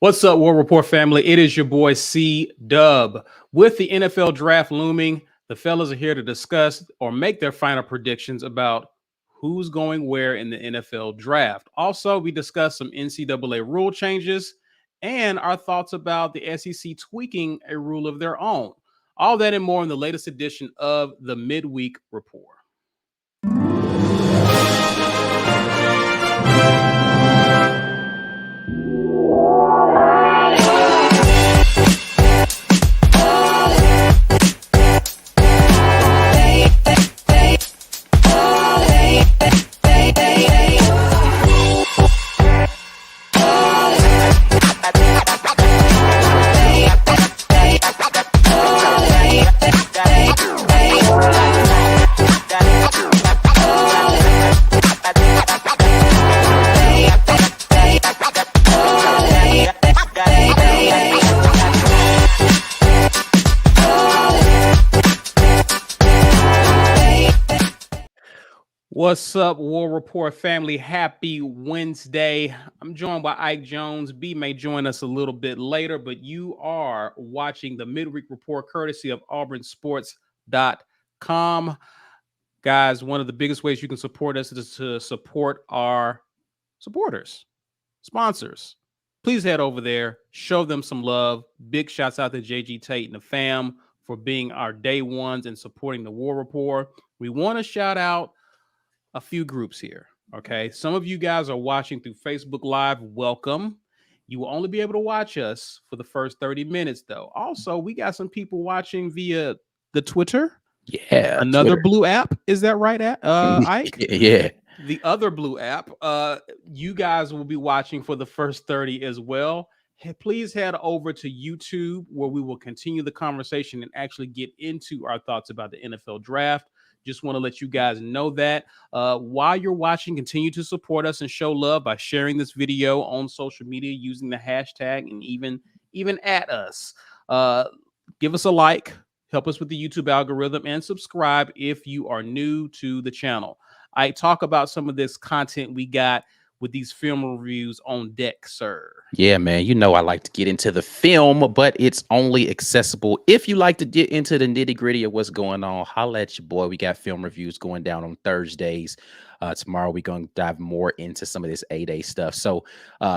What's up, War Report family? It is your boy C-Dub. With the NFL draft looming, the fellas are here to discuss or make their final predictions about who's going where in the NFL draft. Also, we discuss some NCAA rule changes and our thoughts about the SEC tweaking a rule of their own. All that and more in the latest edition of the Midweek Report. What's up, War Report family? Happy Wednesday. I'm joined by Ike Jones. B may join us a little bit later, but you are watching the Midweek Report courtesy of AuburnSports.com. Guys, one of the biggest ways you can support us is to support our supporters, sponsors. Please head over there, show them some love. Big shouts out to JG Tate and the fam for being our day ones and supporting the War Report. We want to shout out a few groups here. Okay. Some of you guys are watching through Facebook Live. Welcome. You will only be able to watch us for the first 30 minutes, though. Also, we got some people watching via the Twitter. Yeah. Another Twitter. Blue app. Is that right, Ike? Yeah. The other Blue app. You guys will be watching for the first 30 as well. Please head over to YouTube, where we will continue the conversation and actually get into our thoughts about the NFL draft. Just want to let you guys know that while you're watching, continue to support us and show love by sharing this video on social media using the hashtag and even at us. Give us a like, help us with the YouTube algorithm, and subscribe if you are new to the channel. I talk about some of this content we got with these film reviews on deck, sir. Yeah, man. You know I like to get into the film, but it's only accessible if you like to get into the nitty-gritty of what's going on. Holla at your boy. We got film reviews going down on Thursdays. Tomorrow we're going to dive more into some of this A-Day stuff. So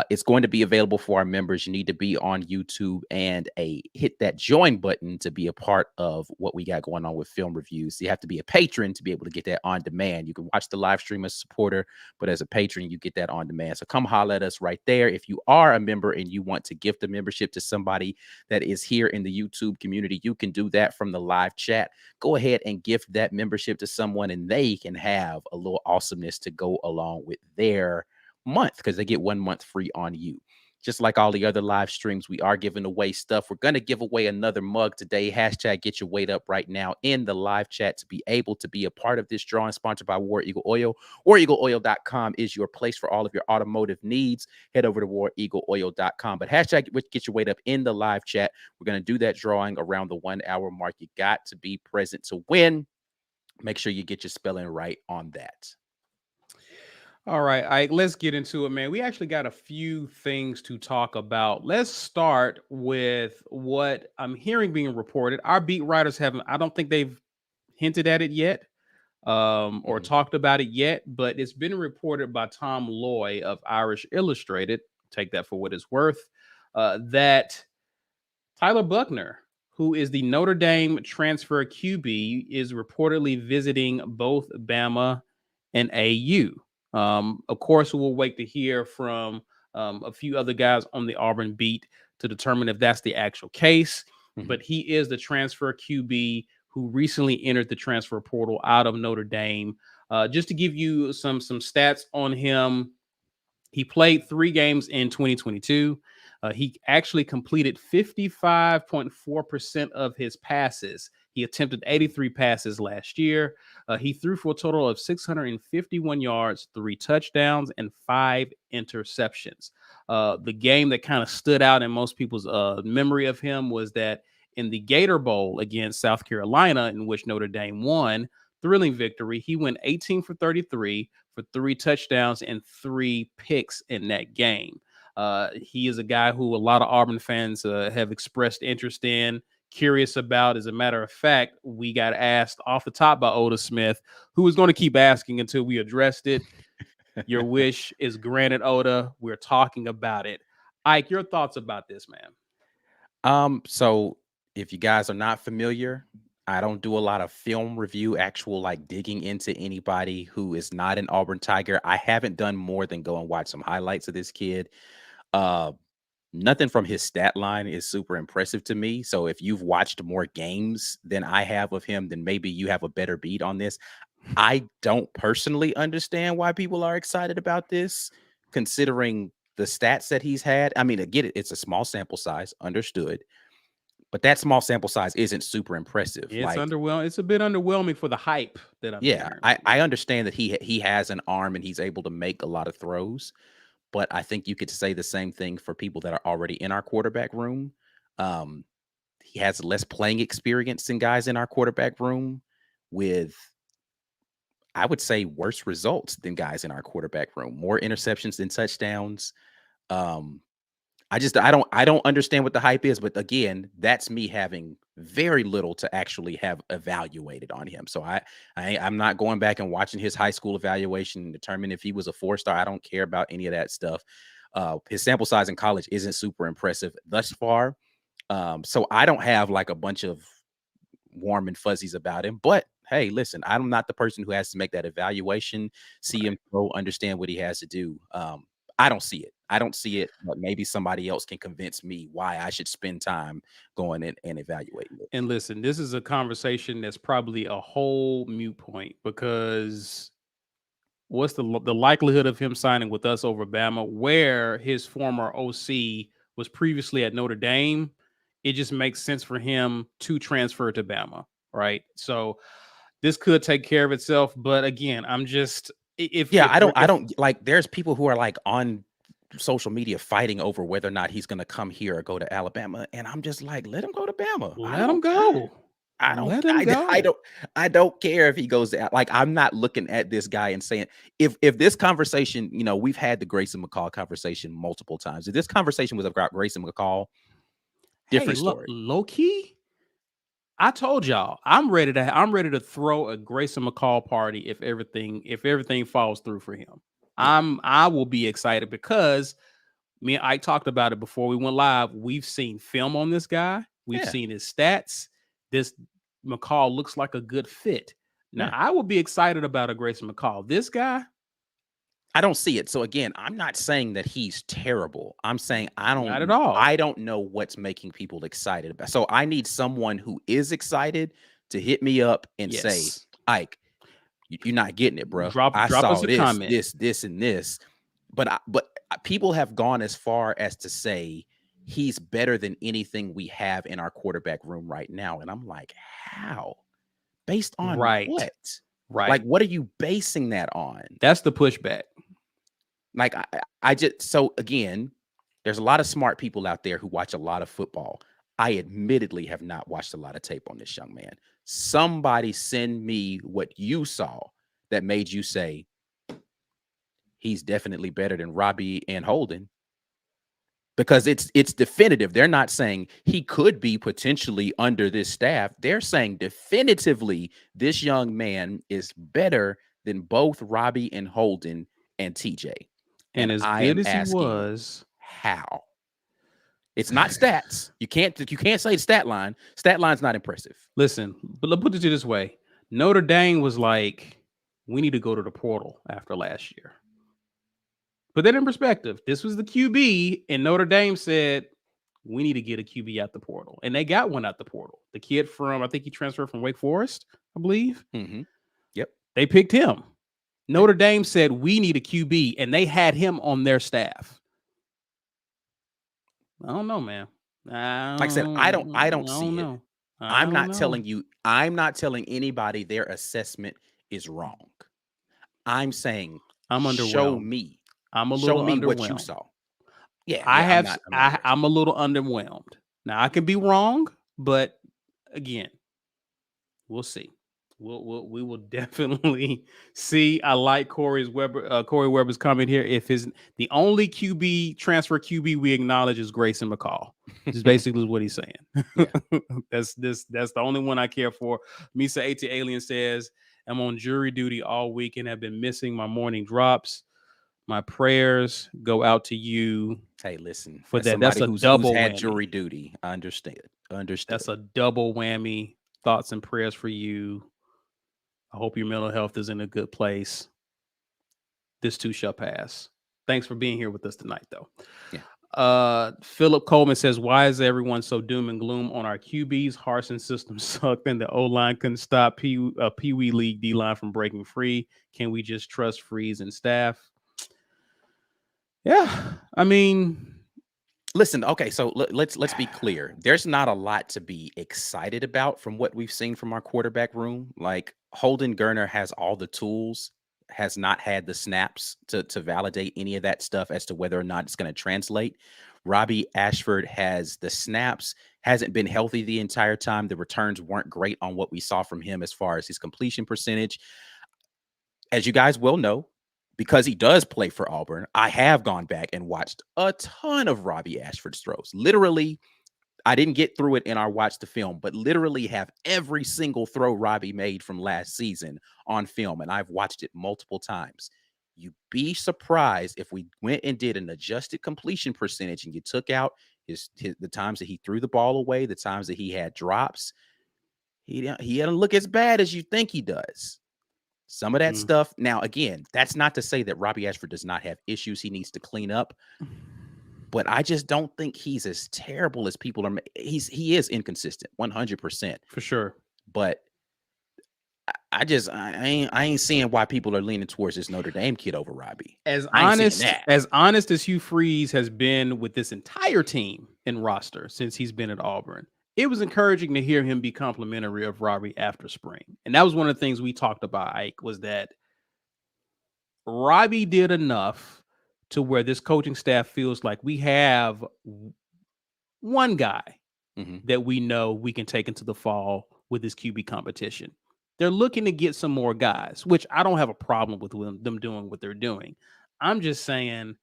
it's going to be available for our members. You need to be on YouTube and hit that join button to be a part of what we got going on with film reviews. You have to be a patron to be able to get that on demand. You can watch the live stream as a supporter, but as a patron, you get that on demand. So come holla at us right there. If you are a member and you want to gift a membership to somebody that is here in the YouTube community, you can do that from the live chat. Go ahead and gift that membership to someone, and they can have a little awesomeness to go along with their month, because they get 1 month free on you. Just like all the other live streams, we are giving away stuff. We're going to give away another mug today. Hashtag get your weight up right now in the live chat to be able to be a part of this drawing, sponsored by War Eagle Oil. WarEagleOil.com is your place for all of your automotive needs. Head over to WarEagleOil.com. But hashtag get your weight up in the live chat. We're going to do that drawing around the 1 hour mark. You got to be present to win. Make sure you get your spelling right on that. All right, Ike, let's get into it, man. We actually got a few things to talk about. Let's start with what I'm hearing being reported. Our beat writers haven't, I don't think they've hinted at it yet or talked about it yet, but it's been reported by Tom Loy of Irish Illustrated, take that for what it's worth, that Tyler Buckner, who is the Notre Dame transfer QB, is reportedly visiting both Bama and AU. Of course, we'll wait to hear from a few other guys on the Auburn beat to determine if that's the actual case. But he is the transfer QB who recently entered the transfer portal out of Notre Dame. Just to give you some stats on him, he played 3 games in 2022. He actually completed 55.4% of his passes. He attempted 83 passes last year. He threw for a total of 651 yards, 3 touchdowns, and 5 interceptions. The game that kind of stood out in most people's memory of him was that in the Gator Bowl against South Carolina, in which Notre Dame won, thrilling victory. He went 18 for 33 for 3 touchdowns and 3 picks in that game. He is a guy who a lot of Auburn fans have expressed interest in, curious about. As a matter of fact, we got asked off the top by Oda Smith, who was going to keep asking until we addressed it. Your wish is granted, Oda. We're talking about it. Ike, your thoughts about this, man? So if you guys are not familiar, I don't do a lot of film review, actual like digging into anybody who is not an Auburn Tiger. I haven't done more than go and watch some highlights of this kid. Uh, Nothing from his stat line is super impressive to me. So if you've watched more games than I have of him, then maybe you have a better beat on this. I don't personally understand why people are excited about this, considering the stats that he's had. I mean, I get it. It's a small sample size, understood. But that small sample size isn't super impressive. It's underwhelming. It's a bit underwhelming for the hype that I'm yeah, hearing. I understand that he has an arm and he's able to make a lot of throws, but I think you could say the same thing for people that are already in our quarterback room. Um, he has less playing experience than guys in our quarterback room with, I would say, worse results than guys in our quarterback room, more interceptions than touchdowns. Um, I don't understand what the hype is, but again, that's me having very little to actually have evaluated on him. So I'm not going back and watching his high school evaluation and determine if he was a 4-star. I don't care about any of that stuff. His sample size in college isn't super impressive thus far. So I don't have like a bunch of warm and fuzzies about him. But hey, listen, I'm not the person who has to make that evaluation, see him throw, understand what he has to do. I don't see it. I don't see it, but maybe somebody else can convince me why I should spend time going in and evaluating it. And listen, this is a conversation that's probably a whole mute point, because what's the likelihood of him signing with us over Bama, where his former OC was previously at Notre Dame? It just makes sense for him to transfer to Bama, right? So this could take care of itself. But again, I'm just Yeah, I don't like, there's people who are like on social media fighting over whether or not he's going to come here or go to Alabama, and I'm just like, let him go to Bama. let him go. I don't Let him I, go. I don't I don't care if he goes there. Like, I'm not looking at this guy and saying, if this conversation, we've had the Grayson McCall conversation multiple times. If this conversation was about Grayson McCall, different Hey, story. low key, I told y'all I'm ready to throw a Grayson McCall party if everything falls through for him. Yeah. I will be excited, because me and Ike talked about it before we went live. We've seen film on this guy. We've Yeah. seen his stats. This McCall looks like a good fit. Now, Yeah. I will be excited about a Grayson McCall. This guy, I don't see it. So again, I'm not saying that he's terrible. I'm saying not at all. I don't know what's making people excited about. So I need someone who is excited to hit me up and say, Yes. Ike, you're not getting it, bro. Drop I us saw a this, comment. this, and this. But people have gone as far as to say he's better than anything we have in our quarterback room right now. And I'm like, how? Based on Right. what? Right. Like, what are you basing that on? That's the pushback. Like, I just, so again, there's a lot of smart people out there who watch a lot of football. I admittedly have not watched a lot of tape on this young man. Somebody send me what you saw that made you say he's definitely better than Robbie and Holden, because it's definitive. They're not saying he could be potentially under this staff. They're saying definitively this young man is better than both Robbie and Holden and TJ. And as I good am as he asking, was, how? It's not stats. You can't say stat line. Stat line's not impressive. listen, but let's put it this way. Notre Dame was like, we need to go to the portal after last year. Put that in perspective. This was the QB, and Notre Dame said, we need to get a QB out the portal. And they got one out the portal. The kid from, I think he transferred from Wake Forest, I believe. Mm-hmm. Yep. They picked him. Notre Dame said, we need a QB, and they had him on their staff. I don't know, man. Like I said, I I don't don't see it. know. I don't know. I'm not telling anybody their assessment is wrong. I'm saying, I'm show underwhelmed. me. I'm a Show little me what you underwhelmed. saw. Yeah, yeah, I'm not interested. I'm a little underwhelmed. Now I can be wrong, but again, we'll see. We will definitely see. I like Corey Weber's comment here. If his the only QB we acknowledge is Grayson McCall. Is basically what he's saying. Yeah. That's the only one I care for. Misa AT Alien says, I'm on jury duty all week and have been missing my morning drops. My prayers go out to you Hey, listen, for as that. That's somebody a who's double had whammy. jury duty, I understand. That's Understood. a double whammy. Thoughts and prayers for you. I hope your mental health is in a good place. This too shall pass. Thanks for being here with us tonight, though. Yeah. Philip Coleman says, why is everyone so doom and gloom on our QBs? Harson system sucked and the O-line couldn't stop Pee Wee League D-line from breaking free. Can we just trust Freeze and staff? Yeah, I mean, Listen, okay, so let's be clear. There's not a lot to be excited about from what we've seen from our quarterback room. Like Holden Gerner has all the tools, has not had the snaps to validate any of that stuff as to whether or not it's going to translate. Robbie Ashford has the snaps, hasn't been healthy the entire time. The returns weren't great on what we saw from him as far as his completion percentage. As you guys well know, because he does play for Auburn, I have gone back and watched a ton of Robbie Ashford's throws. Literally, I didn't get through it in our watch the film, but literally have every single throw Robbie made from last season on film, and I've watched it multiple times. You'd be surprised if we went and did an adjusted completion percentage and you took out his the times that he threw the ball away, the times that he had drops. He doesn't look as bad as you think he does. Some of that mm, stuff. Now, again, that's not to say that Robbie Ashford does not have issues he needs to clean up, but I just don't think he's as terrible as people are. He is inconsistent, 100%. for sure. But I ain't seeing why people are leaning towards this Notre Dame kid over Robbie. As I ain't seeing honest that. as honest as Hugh Freeze has been with this entire team and roster since he's been at Auburn, it was encouraging to hear him be complimentary of Robbie after spring. And that was one of the things we talked about, Ike, was that Robbie did enough to where this coaching staff feels like we have one guy Mhm. that we know we can take into the fall with this QB competition. They're looking to get some more guys, which I don't have a problem with them doing what they're doing. I'm just saying,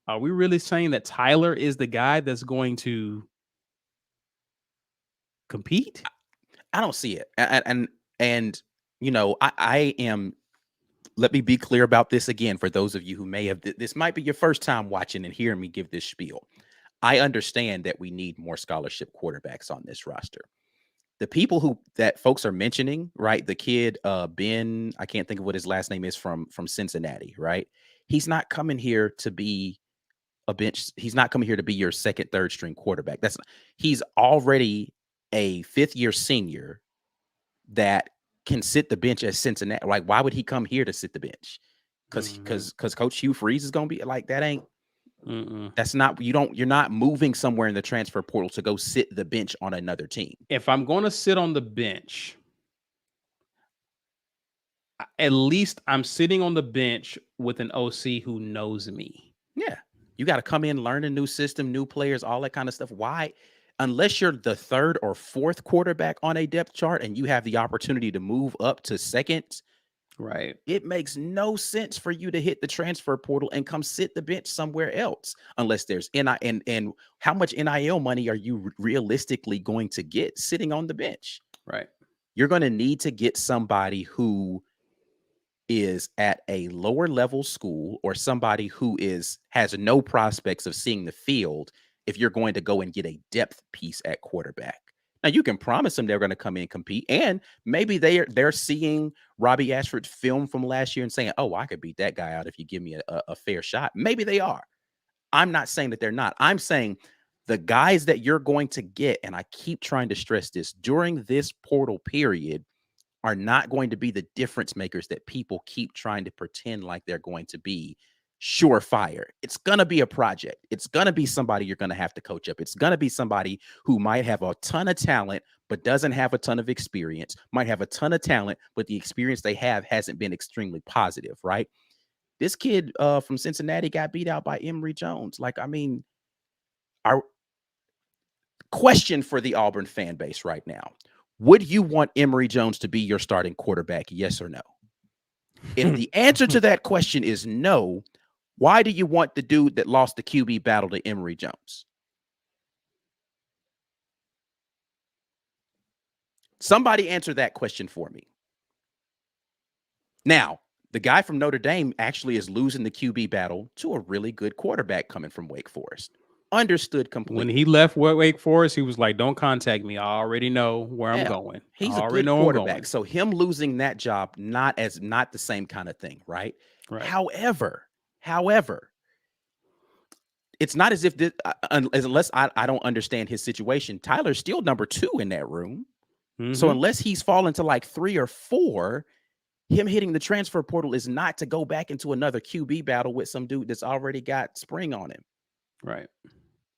are we really saying that Tyler is the guy that's going to compete? I don't see it. And you know, I am. Let me be clear about this again for those of you who may have. This might be your first time watching and hearing me give this spiel. I understand that we need more scholarship quarterbacks on this roster. The people that folks are mentioning, right? The kid, Ben, I can't think of what his last name is from Cincinnati, right? He's not coming here to be a bench. He's not coming here to be your second, third string quarterback. He's already a fifth year senior that can sit the bench at Cincinnati. Like, why would he come here to sit the bench? Because Mhm. because Coach Hugh Freeze is gonna be like that. Mm-mm. That's not you're not moving somewhere in the transfer portal to go sit the bench on another team. If I'm going to sit on the bench, at least I'm sitting on the bench with an OC who knows me. Yeah. You got to come in, learn a new system, new players, all that kind of stuff. Why? Unless you're the third or fourth quarterback on a depth chart and you have the opportunity to move up to second, Right. it makes no sense for you to hit the transfer portal and come sit the bench somewhere else unless there's NI and how much NIL money are you realistically going to get sitting on the bench? Right. You're going to need to get somebody who is at a lower level school or somebody who has no prospects of seeing the field if you're going to go and get a depth piece at quarterback. Now you can promise them they're going to come in and compete, and maybe they're seeing Robbie Ashford's film from last year and saying, "Oh, I could beat that guy out if you give me a fair shot." Maybe they are. I'm not saying that they're not. I'm saying the guys that you're going to get, and I keep trying to stress this during this portal period, are not going to be the difference makers that people keep trying to pretend like they're going to be. surefire. It's going to be a project. It's going to be somebody you're going to have to coach up. It's going to be somebody who might have a ton of talent, but doesn't have a ton of experience, might have a ton of talent, but the experience they have hasn't been extremely positive, right? This kid from Cincinnati got beat out by Emory Jones. Like, I mean, our question for the Auburn fan base right now, would you want Emory Jones to be your starting quarterback? Yes or no? If the answer to that question is no, why do you want the dude that lost the QB battle to Emory Jones? Somebody answer that question for me. Now, the guy from Notre Dame actually is losing the QB battle to a really good quarterback coming from Wake Forest. Understood completely. When he left Wake Forest, he was like, "Don't contact me. I already know where I'm going. He's I a already good know quarterback. I'm going." So him losing that job, not the same kind of thing, right? Right. However, it's not as if this, unless I don't understand his situation, Tyler's still number 2 in that room. So unless he's fallen to like 3 or 4, him hitting the transfer portal is not to go back into another QB battle with some dude that's already got spring on him. Right.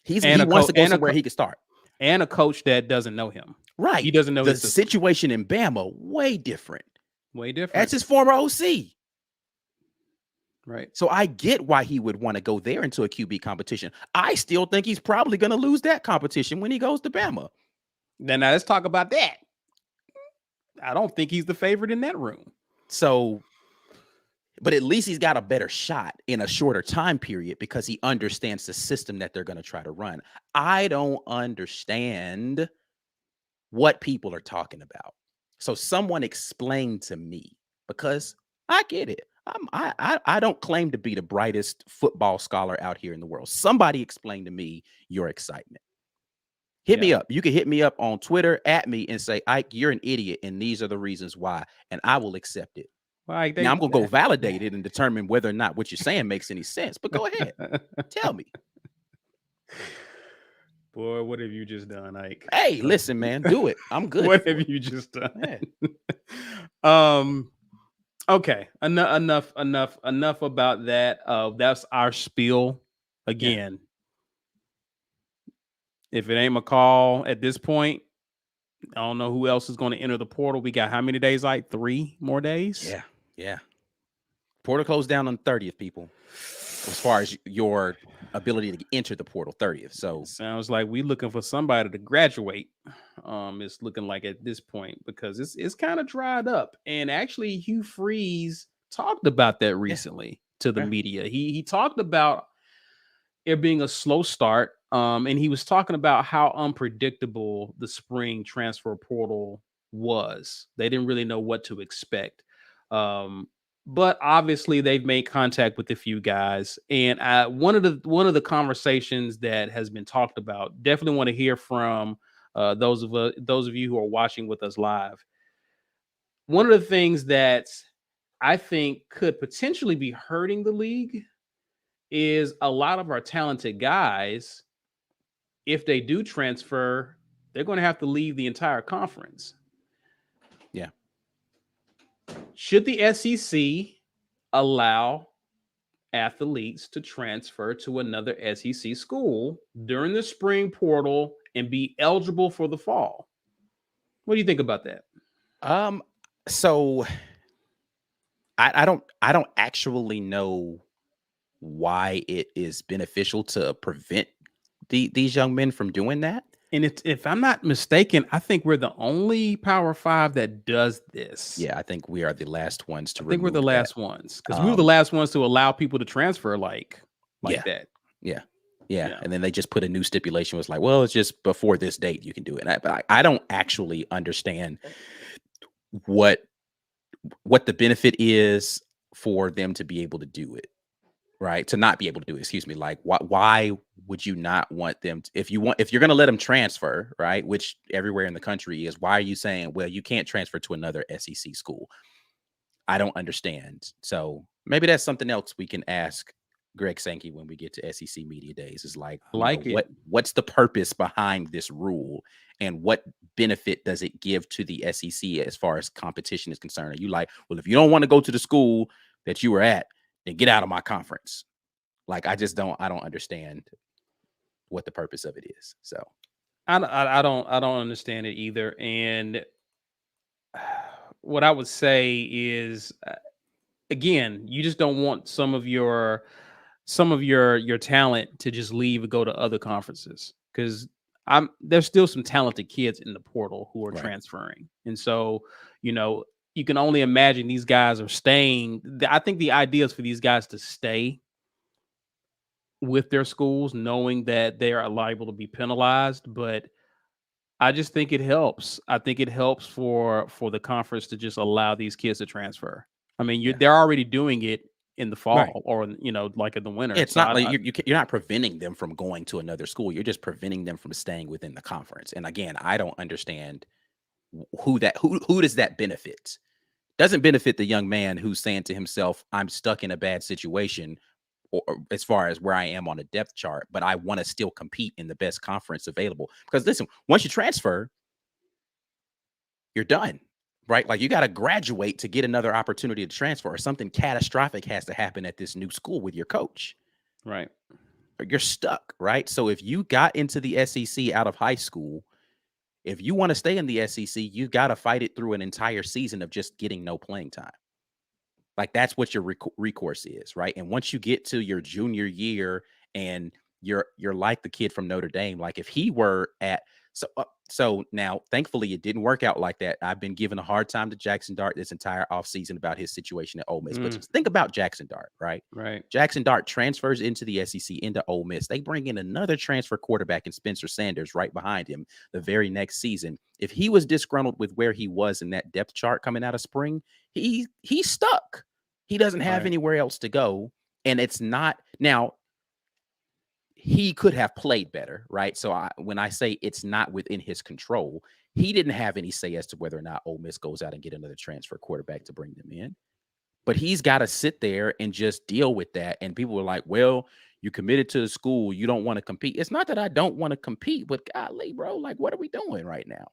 He wants to go somewhere he can start. And a coach that doesn't know him. Right. He doesn't know the situation in Bama, way different. Way different. That's his former OC. Right. So I get why he would want to go there into a QB competition. I still think he's probably going to lose that competition when he goes to Bama. Then now let's talk about that. I don't think he's the favorite in that room. So, but at least he's got a better shot in a shorter time period because he understands the system that they're going to try to run. I don't understand what people are talking about. So someone explain to me, because I get it. I don't claim to be the brightest football scholar out here in the world. Somebody explain to me your excitement. Hit me up. You can hit me up on Twitter at me and say, Ike, you're an idiot, and these are the reasons why, and I will accept it. Now I'm going to go validate it and determine whether or not what you're saying makes any sense. But go ahead. Tell me. Boy, what have you just done, Ike? Hey, listen, man, do it. I'm good. What have you just done? Okay, enough about that. That's our spiel. Again, if it ain't McCall at this point, I don't know who else is going to enter the portal. We got how many days? Like 3 more days? Yeah. Portal closed down on the 30th, people. As far as your ability to enter the portal, 30th. So sounds like we looking for somebody to graduate. It's looking like at this point, because it's kind of dried up. And actually, Hugh Freeze talked about that recently to the media. He talked about it being a slow start. And he was talking about how unpredictable the spring transfer portal was. They didn't really know what to expect. But obviously they've made contact with a few guys, and one of the conversations that has been talked about. Definitely want to hear from those of you who are watching with us live. One of the things that I think could potentially be hurting the league is a lot of our talented guys, if they do transfer, they're going to have to leave the entire conference. Yeah. Should the SEC allow athletes to transfer to another SEC school during the spring portal and be eligible for the fall? What do you think about that? So I don't actually know why it is beneficial to prevent these young men from doing that. And if I'm not mistaken, I think we're the only Power 5 that does this. Yeah, I think we are the last ones to. I think we're the last ones, because we were the last ones to allow people to transfer like that. Yeah. And then they just put a new stipulation. Was like, well, it's just before this date you can do it. But I don't actually understand what the benefit is for them to be able to do it. Right, to not be able to do it, excuse me. Like, why would you not want them to, if you're going to let them transfer, right, which everywhere in the country is, why are you saying, well, you can't transfer to another SEC school? I don't understand. So maybe that's something else we can ask Greg Sankey when we get to SEC Media Days, is like, what's the purpose behind this rule, and what benefit does it give to the SEC as far as competition is concerned? Are you like, well, if you don't want to go to the school that you were at, then get out of my conference? Like I don't understand what the purpose of it is. So I don't understand it either. And what I would say is, again, you just don't want some of your talent to just leave and go to other conferences, because there's still some talented kids in the portal who are right. transferring. And so, you know, you can only imagine these guys are staying. I think the idea is for these guys to stay with their schools, knowing that they are liable to be penalized. But I just think it helps. I think it helps for the conference to just allow these kids to transfer. I mean, Yeah. they're already doing it in the Right. fall, or like in the winter. It's So not like you're not preventing them from going to another school. You're just preventing them from staying within the conference. And again, I don't understand who does that benefit? Doesn't benefit the young man who's saying to himself, I'm stuck in a bad situation, or as far as where I am on a depth chart, but I want to still compete in the best conference available. Because listen, once you transfer, you're done. Right? Like you got to graduate to get another opportunity to transfer, or something catastrophic has to happen at this new school with your coach. right, Or you're stuck, right? So if you got into the SEC out of high school, if you want to stay in the SEC, you got to fight it through an entire season of just getting no playing time. Like that's what your recourse is, right? And once you get to your junior year and you're like the kid from Notre Dame, like if he were at so now thankfully it didn't work out like that. I've been giving a hard time to Jackson Dart this entire offseason about his situation at Ole Miss. But mm, just think about Jackson Dart, right? right, Jackson Dart transfers into the SEC into Ole Miss. They bring in another transfer quarterback in Spencer Sanders right behind him the very next season. If he was disgruntled with where he was in that depth chart coming out of spring, he's stuck. He doesn't have right, anywhere else to go. And it's not now, he could have played better, right? So when I say it's not within his control, he didn't have any say as to whether or not Ole Miss goes out and get another transfer quarterback to bring them in. But he's got to sit there and just deal with that. And people were like, well, you committed to the school. You don't want to compete. It's not that I don't want to compete, but golly, bro, like, what are we doing right now?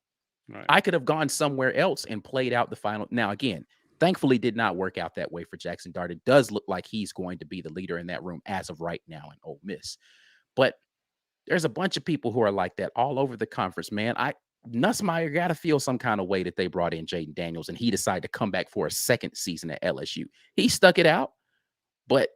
right. I could have gone somewhere else and played out the final. Now, again, thankfully did not work out that way for Jackson Dart. It does look like he's going to be the leader in that room as of right now in Ole Miss. But there's a bunch of people who are like that all over the conference, man. Nussmeier got to feel some kind of way that they brought in Jaden Daniels and he decided to come back for a second season at LSU. He stuck it out, but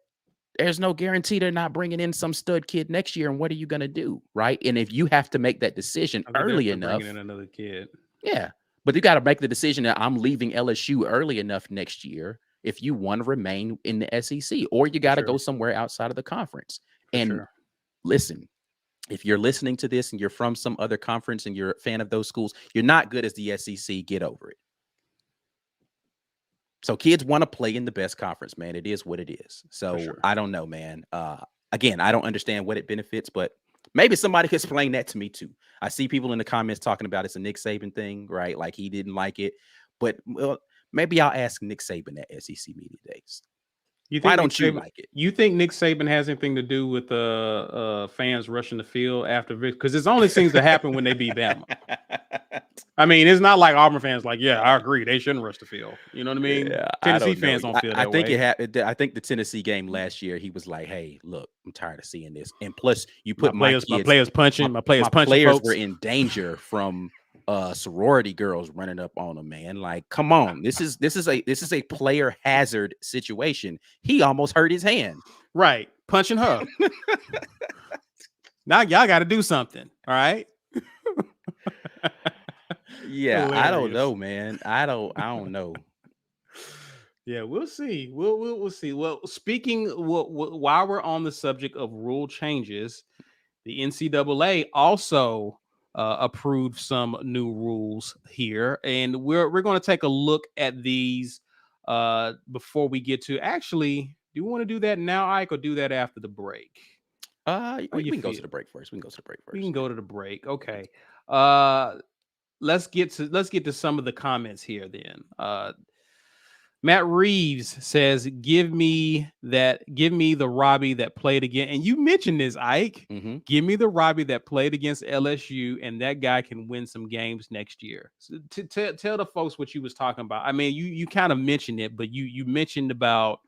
there's no guarantee they're not bringing in some stud kid next year. And what are you going to do? Right. And if you have to make that decision I think early they're bringing in enough, another kid. yeah, but you got to make the decision that I'm leaving LSU early enough next year if you want to remain in the SEC, or you For got to go sure, somewhere outside of the conference. for And sure. listen, if you're listening to this and you're from some other conference and you're a fan of those schools, you're not good as the SEC. Get over it. So kids want to play in the best conference, man. It is what it is. For So sure. I don't know, man. Again, I don't understand what it benefits, but maybe somebody could explain that to me too. I see people in the comments talking about it's a Nick Saban thing, right? Like he didn't like it, but well, maybe I'll ask Nick Saban at SEC Media Days. You Why think Nick don't you Saban? like it? You think Nick Saban has anything to do with the fans rushing the field after victory? Because it only seems to happen when they beat Bama. I mean, it's not like Auburn fans like, yeah, I agree, they shouldn't rush the field. You know what I mean? Yeah, I Tennessee don't know. fans don't feel I that think it way. happened. I think the Tennessee game last year, he was like, "Hey, look, I'm tired of seeing this." And plus, you My put my players, my kids, players punching, my players my punching players were folks. in danger from sorority girls running up on them. Man, like, come on, this is a player hazard situation. He almost hurt his hand. Right, punching her. Now y'all got to do something. All right. Yeah, I don't Hilarious. know, man. I don't know. Yeah, we'll see. We'll see. Well, speaking while we're on the subject of rule changes, the NCAA also approved some new rules here, and we're going to take a look at these before we get to. Actually, do you want to do that now, Ike, or do that after the break? How We you can go to feel? the break first. We can go to the break We first. can go to the break. Okay. Uh, let's get to some of the comments here then. Matt Reeves says, give me the Robbie that played again." And you mentioned this, Ike. Mm-hmm. Give me the Robbie that played against LSU, and that guy can win some games next year. So tell the folks what you was talking about. I mean, you kind of mentioned it, but you mentioned about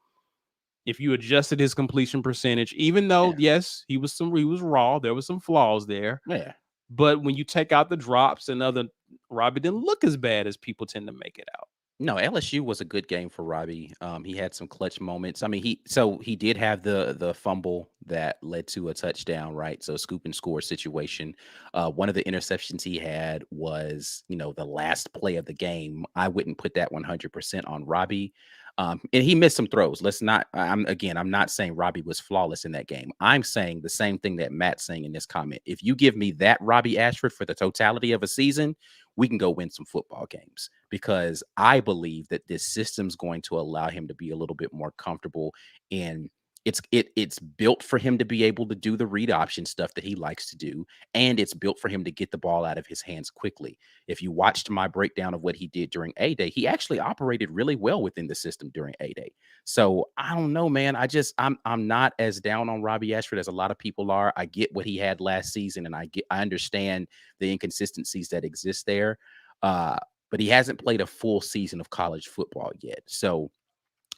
if you adjusted his completion percentage, even though Yeah, yes, he was raw, there was some flaws there, yeah. but when you take out the drops and other, Robbie didn't look as bad as people tend to make it out. No, LSU was a good game for Robbie. He had some clutch moments. I mean, he did have the fumble that led to a touchdown, right? So scoop and score situation. One of the interceptions he had was, the last play of the game. I wouldn't put that 100% on Robbie. And he missed some throws. Let's not. I'm not saying Robbie was flawless in that game. I'm saying the same thing that Matt's saying in this comment. If you give me that Robbie Ashford for the totality of a season, we can go win some football games, because I believe that this system's going to allow him to be a little bit more comfortable, and it's built for him to be able to do the read option stuff that he likes to do, and it's built for him to get the ball out of his hands quickly. If you watched my breakdown of what he did during A-Day, he actually operated really well within the system during A-Day. So I don't know, man. I'm not as down on Robbie Ashford as a lot of people are. I get what he had last season, and I understand the inconsistencies that exist there. But he hasn't played a full season of college football yet. So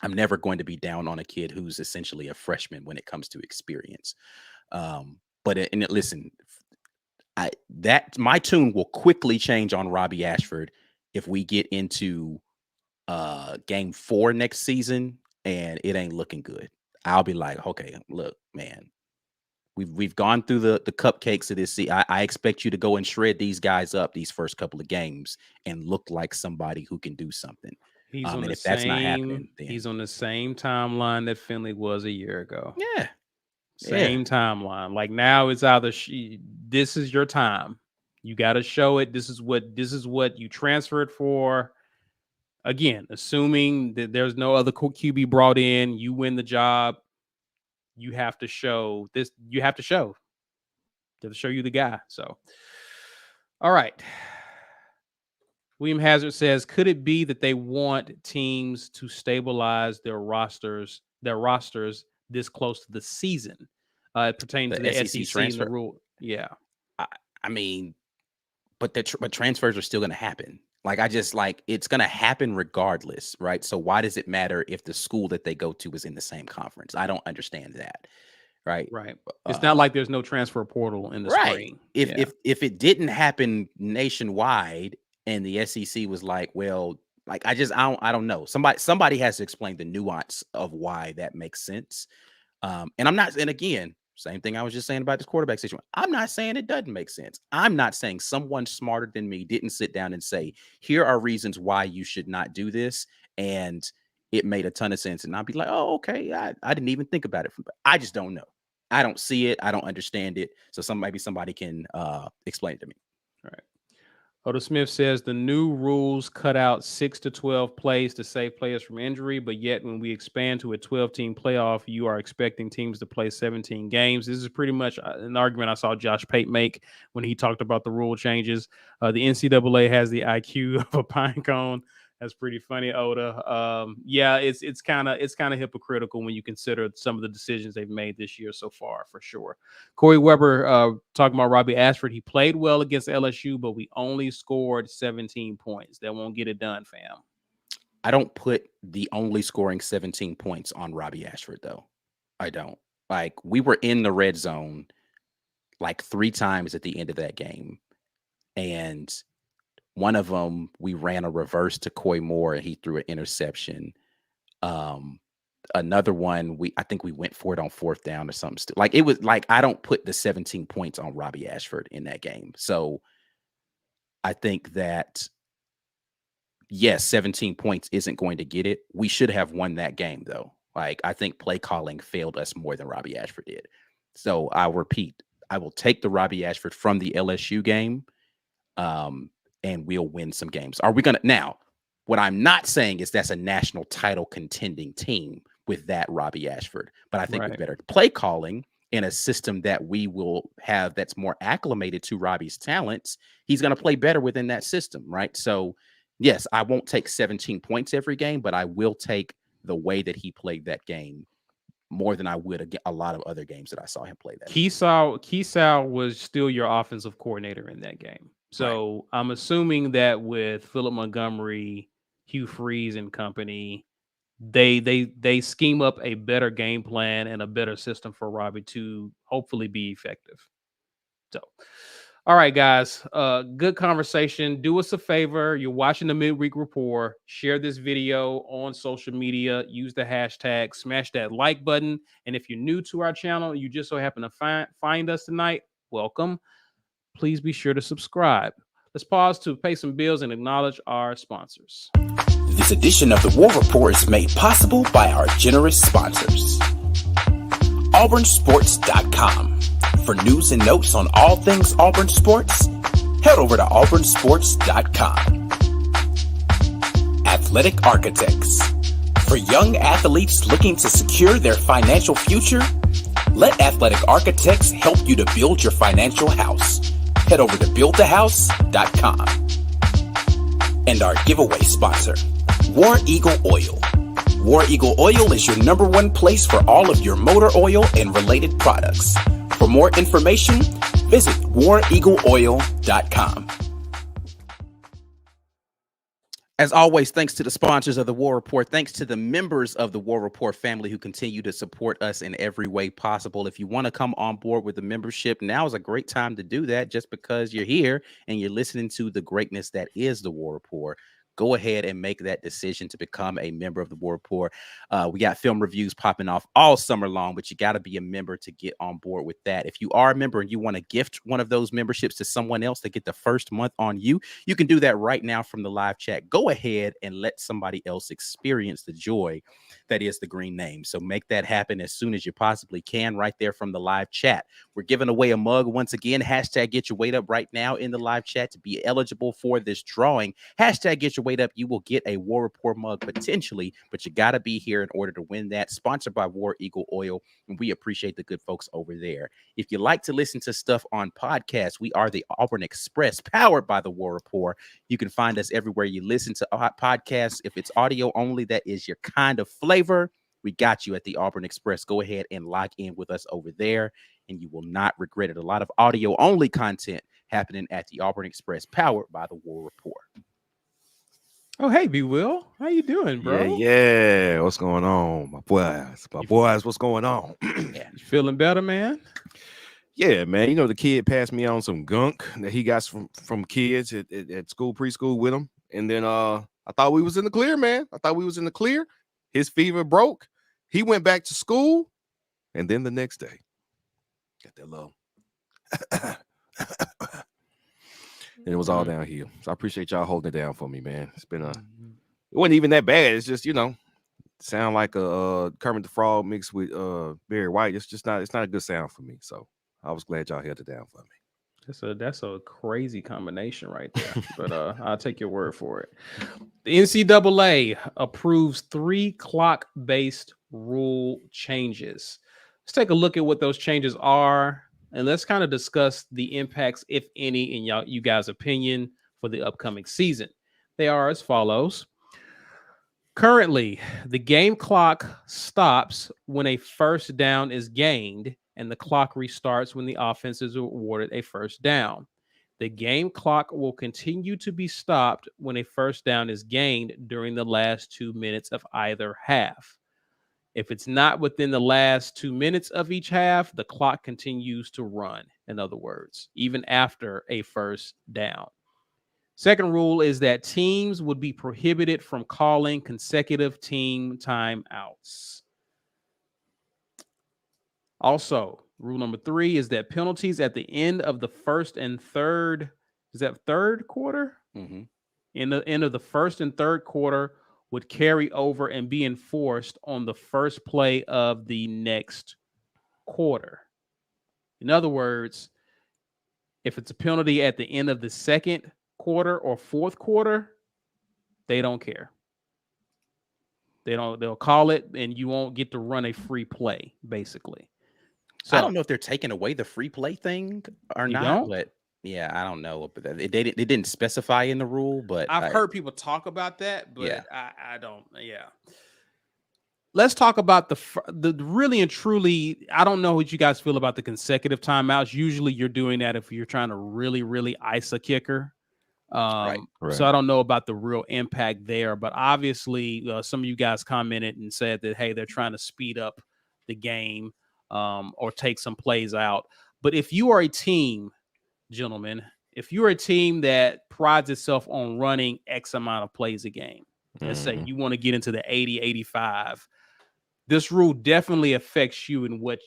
I'm never going to be down on a kid who's essentially a freshman when it comes to experience. Listen, that my tune will quickly change on Robbie Ashford if we get into game 4 next season and it ain't looking good. I'll be like, okay, look, man, we've gone through the cupcakes of this season. I expect you to go and shred these guys up these first couple of games and look like somebody who can do something. And if that's not happening, He's then on the same timeline that Finley was a year ago. yeah, yeah. Same timeline. Like now it's either this is your time. You got to show it. This is what you transferred for. Again, assuming that there's no other QB brought in, you win the job. You have to show this. You have to show. To show you the guy. So, all right. William Hazard says, could it be that they want teams to stabilize their rosters this close to the season? Pertaining to The the SEC SEC and the transfer. rule. Yeah. I, I mean, but transfers are still going to happen. Like I just like it's going to happen regardless, right? So why does it matter if the school that they go to is in the same conference? I don't understand that, right? Right. It's not Uh, like there's no transfer portal in the right. spring. If Yeah. if if it didn't happen nationwide and the SEC was like, well, like I don't know. Somebody has to explain the nuance of why that makes sense. And I'm not, and again, same thing I was just saying about this quarterback situation. I'm not saying it doesn't make sense. I'm not saying someone smarter than me didn't sit down and say, here are reasons why you should not do this. And it made a ton of sense. And I'd be like, oh, okay. I didn't even think about it. I just don't know. I don't see it. I don't understand it. So maybe somebody can explain it to me. All right. Oda Smith says the new rules cut out 6 to 12 plays to save players from injury, but yet when we expand to a 12-team playoff, you are expecting teams to play 17 games. This is pretty much an argument I saw Josh Pate make when he talked about the rule changes. The NCAA has the IQ of a pine cone. That's pretty funny, Oda. Yeah, it's kind of hypocritical when you consider some of the decisions they've made this year so far, for sure. Corey Weber talking about Robbie Ashford. He played well against LSU, but we only scored 17 points. That won't get it done, fam. I don't put the only scoring 17 points on Robbie Ashford, though. I don't. Like, we were in the red zone like 3 times at the end of that game. And one of them, we ran a reverse to Coy Moore and he threw an interception. Um, Another one, I think we went for it on 4th down or something. Like, it was like, I don't put the 17 points on Robbie Ashford in that game. So I think that, yes, 17 points isn't going to get it. We should have won that game, though. Like, I think play calling failed us more than Robbie Ashford did. So I'll repeat, I will take the Robbie Ashford from the LSU game, and we'll win some games. Are we going to now? What I'm not saying is that's a national title contending team with that Robbie Ashford, but I think with Right. better play calling in a system that we will have that's more acclimated to Robbie's talents, he's going to play better within that system, right? So, yes, I won't take 17 points every game, but I will take the way that he played that game more than I would a lot of other games that I saw him play that in. Keesau was still your offensive coordinator in that game. Right. So I'm assuming that with Philip Montgomery, Hugh Freeze and company, they scheme up a better game plan and a better system for Robbie to hopefully be effective. So, all right, guys, good conversation. Do us a favor. You're watching the midweek report. Share this video on social media. Use the hashtag. Smash that like button. And if you're new to our channel, you just so happen to find us tonight, welcome. Please be sure to subscribe. Let's pause to pay some bills and acknowledge our sponsors. This edition of the War Report is made possible by our generous sponsors. AuburnSports.com. For news and notes on all things Auburn Sports, head over to AuburnSports.com. Athletic Architects. For young athletes looking to secure their financial future, let Athletic Architects help you to build your financial house. Head over to BuildTheHouse.com. And our giveaway sponsor, War Eagle Oil. War Eagle Oil is your #1 place for all of your motor oil and related products. For more information, visit wareagleoil.com. As always, thanks to the sponsors of the War Report. Thanks to the members of the War Report family who continue to support us in every way possible. If you want to come on board with the membership, now is a great time to do that just because you're here and you're listening to the greatness that is the War Report. Go ahead and make that decision to become a member of the War Report. We got film reviews popping off all summer long, but you got to be a member to get on board with that. If you are a member and you want to gift one of those memberships to someone else to get the first month on you, you can do that right now from the live chat. Go ahead and let somebody else experience the joy that is the green name. So make that happen as soon as you possibly can right there from the live chat. We're giving away a mug once again. Hashtag get your weight up right now in the live chat to be eligible for this drawing. Hashtag get your weight up. You will get a War Report mug potentially, but you got to be here in order to win that. Sponsored by War Eagle Oil, and we appreciate the good folks over there. If you like to listen to stuff on podcasts, we are the Auburn Express, powered by the War Report. You can find us everywhere you listen to podcasts. If it's audio only, that is your kind of flavor. We got you at the Auburn Express. Go ahead and log in with us over there, and you will not regret it. A lot of audio only content happening at the Auburn Express, powered by the War Report. Oh, hey, B. Will. How you doing, bro? Yeah. What's going on, my boys? What's going on? Yeah. You feeling better, man? Yeah, man. You know, the kid passed me on some gunk that he got from kids at school, preschool with him. And then I thought we was in the clear, man. His fever broke. He went back to school. And then the next day, got that little... And it was all downhill. So I appreciate y'all holding it down for me, man. It's been it wasn't even that bad. It's just, sound like a Kermit the Frog mixed with Barry White. It's not a good sound for me. So I was glad y'all held it down for me. That's a crazy combination right there. But I'll take your word for it. The NCAA approves 3 clock-based rule changes. Let's take a look at what those changes are. And let's kind of discuss the impacts, if any, in you guys' opinion for the upcoming season. They are as follows. Currently, the game clock stops when a first down is gained, and the clock restarts when the offense is awarded a first down. The game clock will continue to be stopped when a first down is gained during the last 2 minutes of either half. If it's not within the last 2 minutes of each half, the clock continues to run, in other words, even after a first down. Second rule is that teams would be prohibited from calling consecutive team timeouts. Also, rule number 3 is that penalties at the end of the first and third, is that third quarter? Mm-hmm. In the end of the first and third quarter would carry over and be enforced on the first play of the next quarter. In other words, if it's a penalty at the end of the second quarter or fourth quarter, they don't care. They'll call it and you won't get to run a free play, basically. So I don't know if they're taking away the free play thing or not, don't? but yeah, I don't know. But they didn't specify in the rule, but I've heard people talk about that, but yeah. I don't. Yeah. Let's talk about the really and truly. I don't know what you guys feel about the consecutive timeouts. Usually you're doing that if you're trying to really, really ice a kicker. So I don't know about the real impact there, but obviously some of you guys commented and said that, hey, they're trying to speed up the game or take some plays out. But if you are a team, gentlemen, if you're a team that prides itself on running X amount of plays a game, let's say you want to get into the 80, 85, this rule definitely affects you in what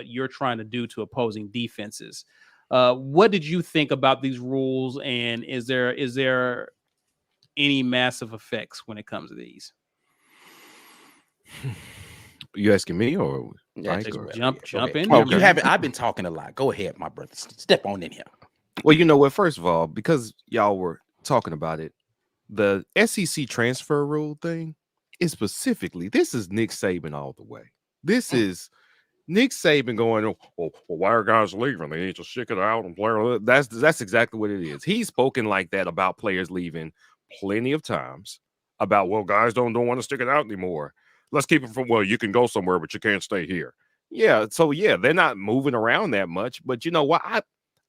you're trying to do to opposing defenses. What did you think about these rules, and is there any massive effects when it comes to these? You asking me or Yeah, jump in? Oh, you haven't. I've been talking a lot. Go ahead, my brother. Step on in here. Well, you know what? First of all, because y'all were talking about it, the SEC transfer rule thing is specifically, this is Nick Saban all the way. This is Nick Saban going, well, why are guys leaving? They need to stick it out and play. That's exactly what it is. He's spoken like that about players leaving plenty of times, about, well, guys don't want to stick it out anymore. Let's keep it from, well, you can go somewhere, but you can't stay here. Yeah, so yeah, they're not moving around that much. But you know what?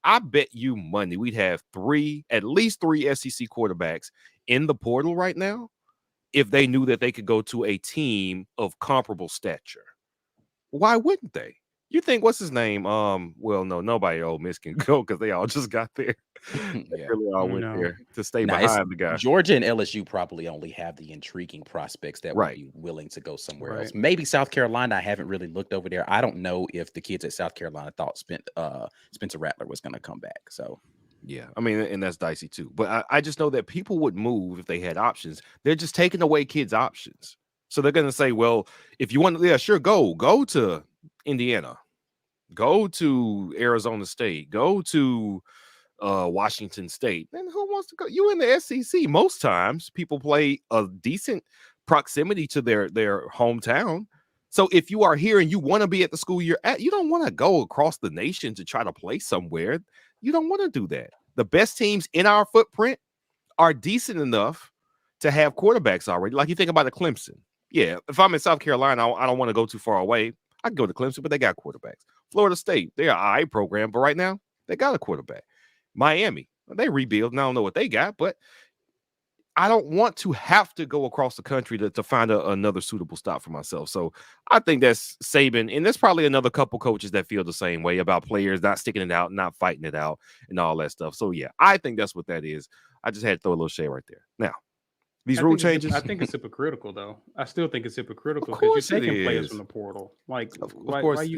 I bet you money we'd have at least three SEC quarterbacks in the portal right now if they knew that they could go to a team of comparable stature. Why wouldn't they? You think, what's his name? Well, no, nobody at Ole Miss can go because they all just got there. They really all went there to stay behind the guy. Georgia and LSU probably only have the intriguing prospects that would be willing to go somewhere else. Maybe South Carolina. I haven't really looked over there. I don't know if the kids at South Carolina thought Spencer Rattler was going to come back. So yeah, I mean, and that's dicey too. But I just know that people would move if they had options. They're just taking away kids' options. So they're going to say, well, if you want to, yeah, sure, go to Indiana, go to Arizona State, go to Washington State. Then who wants to go? You in the SEC. Most times people play a decent proximity to their hometown. So if you are here and you want to be at the school you're at, you don't want to go across the nation to try to play somewhere. You don't want to do that. The best teams in our footprint are decent enough to have quarterbacks already. Like you think about a Clemson. Yeah, if I'm in South Carolina, I don't want to go too far away. I can go to Clemson, but they got quarterbacks. Florida State, they're an II program, but right now they got a quarterback. Miami, they rebuild, and I don't know what they got, but I don't want to have to go across the country to find another suitable stop for myself. So I think that's Saban, and there's probably another couple coaches that feel the same way about players not sticking it out, not fighting it out, and all that stuff. So yeah, I think that's what that is. I just had to throw a little shade right there. Now, these rule changes. I think it's hypocritical, though. I still think it's hypocritical because you're taking players from the portal. Like, of course,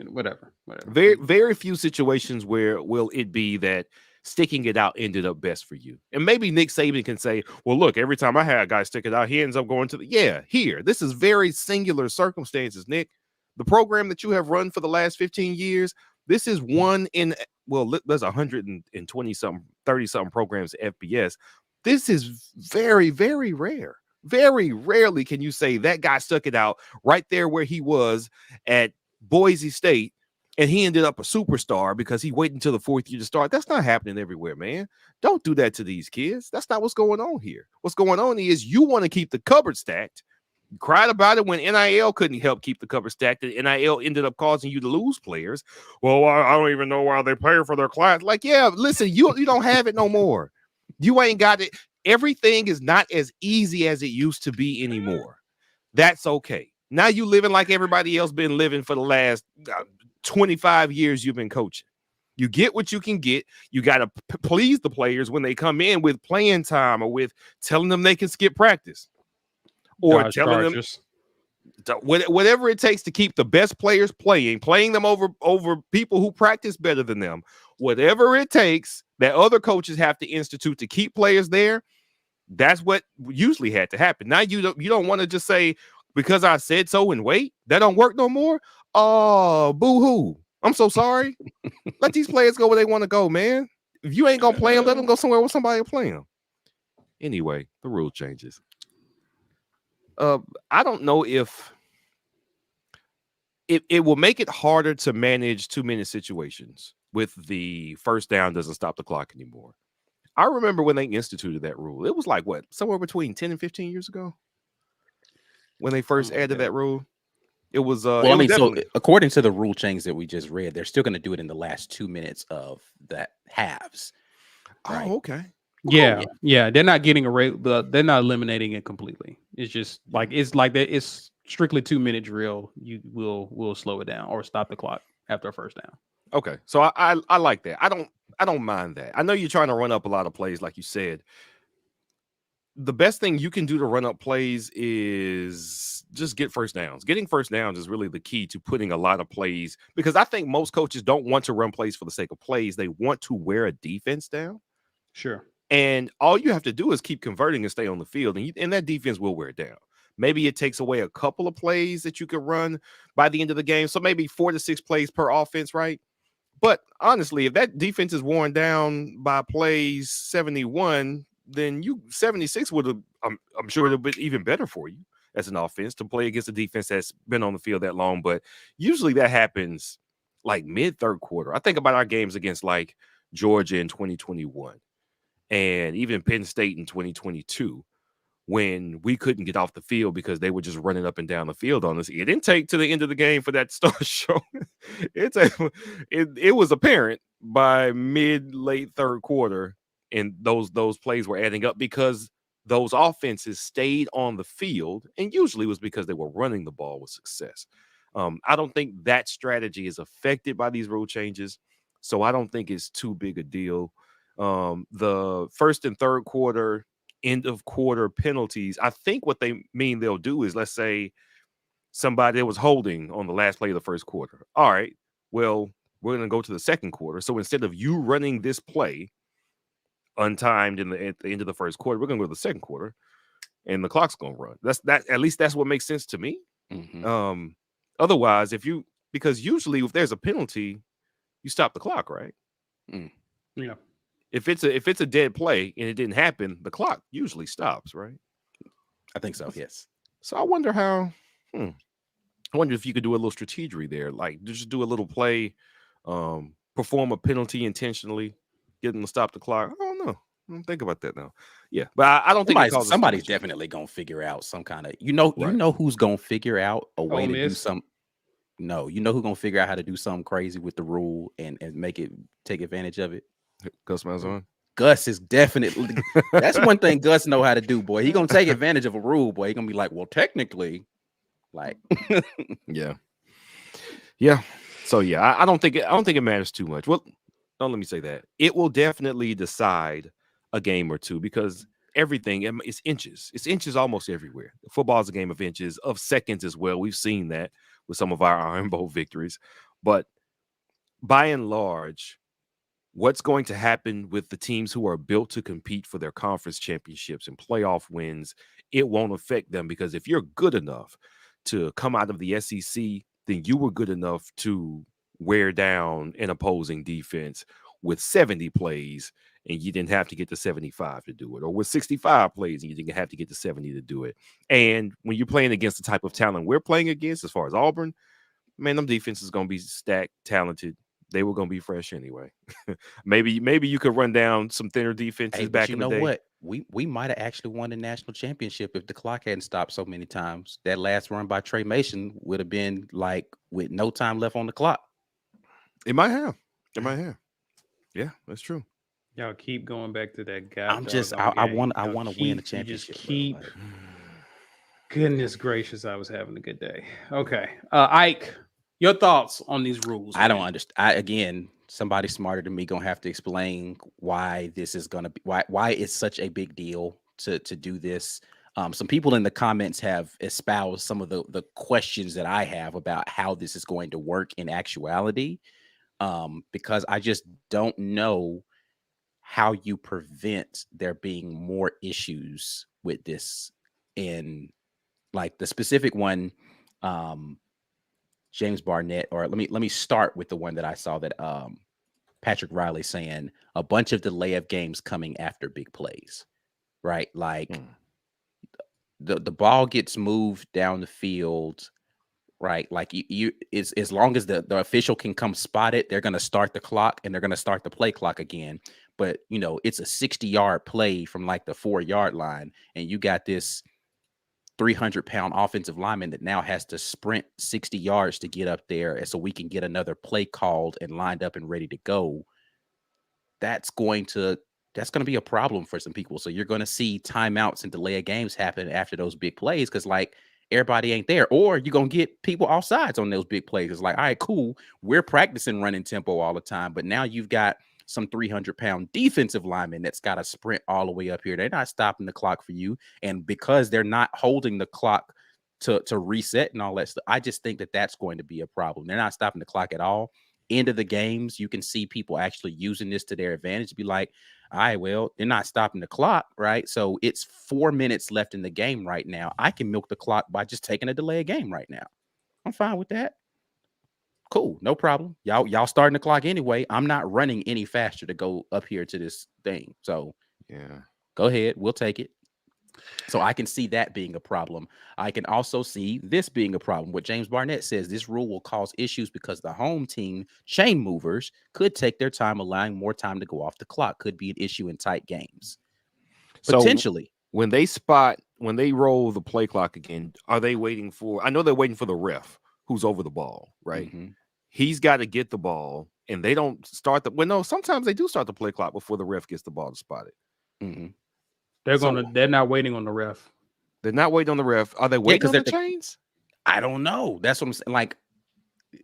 whatever. Very, very few situations where will it be that sticking it out ended up best for you. And maybe Nick Saban can say, well, look, every time I had a guy stick it out, he ends up going to here. This is very singular circumstances, Nick. The program that you have run for the last 15 years, this is one in, well, there's 120 something, 30 something programs at FBS. This is very, very rare. Very rarely can you say that guy stuck it out right there where he was at Boise State, and he ended up a superstar because he waited until the fourth year to start. That's not happening everywhere, man. Don't do that to these kids. That's not what's going on here. What's going on is you want to keep the cupboard stacked. You cried about it when NIL couldn't help keep the cupboard stacked. And NIL ended up causing you to lose players. Well, I don't even know why they pay for their class. Like, yeah, listen, you don't have it no more. You ain't got it. Everything is not as easy as it used to be anymore. That's okay. Now you living like everybody else been living for the last 25 years you've been coaching. You get what you can get. You got to please the players when they come in with playing time or with telling them they can skip practice or telling them whatever it takes to keep the best players playing them over people who practice better than them. Whatever it takes that other coaches have to institute to keep players there, that's what usually had to happen. Now you don't want to just say, because I said so and wait, that don't work no more. Oh, boo-hoo. I'm so sorry. Let these players go where they want to go, man. If you ain't going to play them, let them go somewhere where somebody will play them. Anyway, the rule changes. I don't know if it will make it harder to manage 2-minute situations with the first down doesn't stop the clock anymore. I remember when they instituted that rule. It was like, what, somewhere between 10 and 15 years ago when they first added that rule. It was so according to the rule change that we just read, they're still going to do it in the last 2 minutes of that halves. Right? Oh, okay. Yeah, yeah, they're not getting they're not eliminating it completely. It's just like that. It's strictly 2 minute drill. You will slow it down or stop the clock after a first down. Okay, so I like that. I don't mind that. I know you're trying to run up a lot of plays, like you said. The best thing you can do to run up plays is just get first downs. Getting first downs is really the key to putting a lot of plays, because I think most coaches don't want to run plays for the sake of plays. They want to wear a defense down. Sure. And all you have to do is keep converting and stay on the field, and that defense will wear it down. Maybe it takes away a couple of plays that you could run by the end of the game. So maybe 4 to 6 plays per offense, right? But honestly, if that defense is worn down by plays 71, then 76 would have, I'm sure it would have been even better for you as an offense to play against a defense that's been on the field that long. But usually that happens like mid third quarter. I think about our games against like Georgia in 2021 and even Penn State in 2022, when we couldn't get off the field because they were just running up and down the field on us. It didn't take to the end of the game for that to start showing. It was apparent by late third quarter, and those plays were adding up because those offenses stayed on the field, and usually it was because they were running the ball with success. I don't think that strategy is affected by these rule changes, so I don't think it's too big a deal. The first and third quarter, end of quarter penalties, I think what they mean they'll do is, let's say somebody was holding on the last play of the first quarter. All right, well, we're going to go to the second quarter. So instead of you running this play untimed at the end of the first quarter, we're going to go to the second quarter and the clock's going to run. At least that's what makes sense to me. Mm-hmm. Otherwise, because usually if there's a penalty, you stop the clock, right? Yeah. If it's a dead play and it didn't happen, the clock usually stops, right? I think so, yes. So I wonder how. I wonder if you could do a little strategery there, like just do a little play, perform a penalty intentionally, get them to stop the clock. I don't know. I don't think about that now. Yeah, but I don't think somebody's definitely gonna figure out some kind of you know who's gonna figure out a way to do some. No, you know who's gonna figure out how to do something crazy with the rule and make it take advantage of it. Gus Malzahn. Gus is definitely that's one thing Gus know how to do, boy. He gonna take advantage of a rule, boy. He gonna be like, well, technically, like, yeah. So yeah, I don't think it matters too much. Well, don't let me say that. It will definitely decide a game or two because everything is inches. It's inches almost everywhere. Football is a game of inches, of seconds as well. We've seen that with some of our Iron Bowl victories, but by and large, what's going to happen with the teams who are built to compete for their conference championships and playoff wins, it won't affect them, because if you're good enough to come out of the SEC, then you were good enough to wear down an opposing defense with 70 plays and you didn't have to get to 75 to do it, or with 65 plays and you didn't have to get to 70 to do it. And when you're playing against the type of talent we're playing against, as far as Auburn, man, them defenses is going to be stacked, talented. They were going to be fresh anyway. maybe you could run down some thinner defenses back in the day. You know what? We might have actually won the national championship if the clock hadn't stopped so many times. That last run by Trey Mason would have been like with no time left on the clock. It might have. Yeah, that's true. Y'all keep going back to that guy. I want to win a championship. Goodness gracious, I was having a good day. Okay. Ike, your thoughts on these rules? I don't understand. Again, somebody smarter than me gonna have to explain why this is gonna be why it's such a big deal to do this. Some people in the comments have espoused some of the questions that I have about how this is going to work in actuality, because I just don't know how you prevent there being more issues with this. In like the specific one, James Barnett, or let me start with the one that I saw that Patrick Riley saying a bunch of delay of games coming after big plays, right? Like the ball gets moved down the field, right? Like you as long as the official can come spot it, they're going to start the clock and they're going to start the play clock again. But it's a 60-yard play from like the 4-yard line, and you got this 300-pound offensive lineman that now has to sprint 60 yards to get up there, and so we can get another play called and lined up and ready to go. That's going to that's going to be a problem for some people. So you're going to see timeouts and delay of games happen after those big plays because, like, everybody ain't there. Or you're going to get people off sides on those big plays. It's like, all right, cool. We're practicing running tempo all the time, but now you've got some 300-pound defensive lineman that's got to sprint all the way up here. They're not stopping the clock for you. And because they're not holding the clock to reset and all that stuff, I just think that that's going to be a problem. They're not stopping the clock at all. End of the games, you can see people actually using this to their advantage. Be like, all right, well, they're not stopping the clock, right? So it's 4 minutes left in the game right now. I can milk the clock by just taking a delay of game right now. I'm fine with that. Cool, no problem. Y'all starting the clock anyway. I'm not running any faster to go up here to this thing. So Yeah, go ahead, we'll take it. So I can see that being a problem. I can also see this being a problem. What James Barnett says, this rule will cause issues because the home team chain movers could take their time, allowing more time to go off the clock. Could be an issue in tight games. Potentially. So when they roll the play clock again, are they waiting for? I know they're waiting for the ref who's over the ball, right? Mm-hmm. He's got to get the ball, and they don't start the. Well, no, sometimes they do start the play clock before the ref gets the ball to spot it. Mm-hmm. They're not waiting on the ref. They're not waiting on the ref. Are they waiting on the chains? I don't know. That's what I'm saying. Like,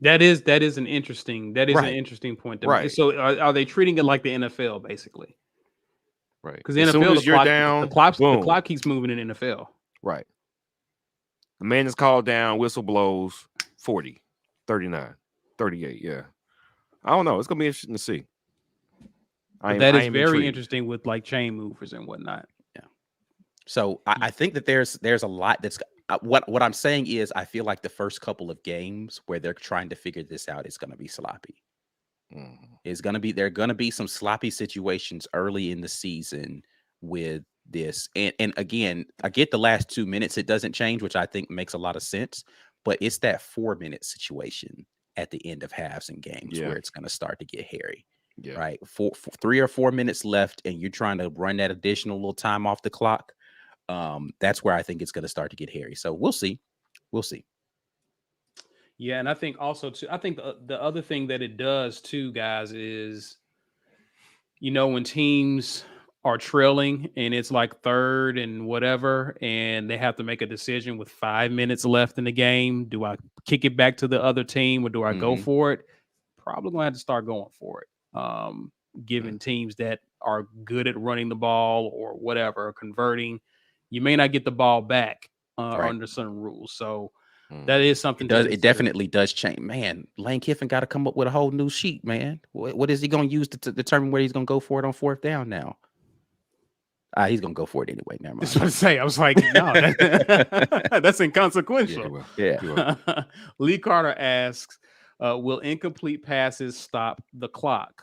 that is an interesting point. Right. So are they treating it like the NFL basically? Right. Because the as NFL, soon as you're down, the clock keeps moving in NFL. Right. The man is called down, whistle blows, 40, 39, 38. Yeah. I don't know. It's going to be interesting to see. That is very interesting with like chain movers and whatnot. Yeah. So I think that there's a lot that's what I'm saying is I feel like the first couple of games where they're trying to figure this out is going to be sloppy. There are going to be some sloppy situations early in the season with this. And again, I get the last 2 minutes. It doesn't change, which I think makes a lot of sense. But it's that 4-minute situation at the end of halves and games where it's going to start to get hairy. Yeah. Right. 3 or 4 minutes left, and you're trying to run that additional little time off the clock. That's where I think it's going to start to get hairy. So we'll see. We'll see. Yeah, and I think also too, I think the other thing that it does too, guys, is, you know, when teams are trailing and it's like third and whatever, and they have to make a decision with 5 minutes left in the game, do I kick it back to the other team or do I go for it? Probably gonna have to start going for it. Given teams that are good at running the ball or whatever, converting, you may not get the ball back under certain rules. So that is something. It definitely does change. Man, Lane Kiffin got to come up with a whole new sheet, man. What is he going to use to determine where he's going to go for it on fourth down now? He's going to go for it anyway. Never mind. I was like, no, that's inconsequential. Yeah. Lee Carter asks, will incomplete passes stop the clock?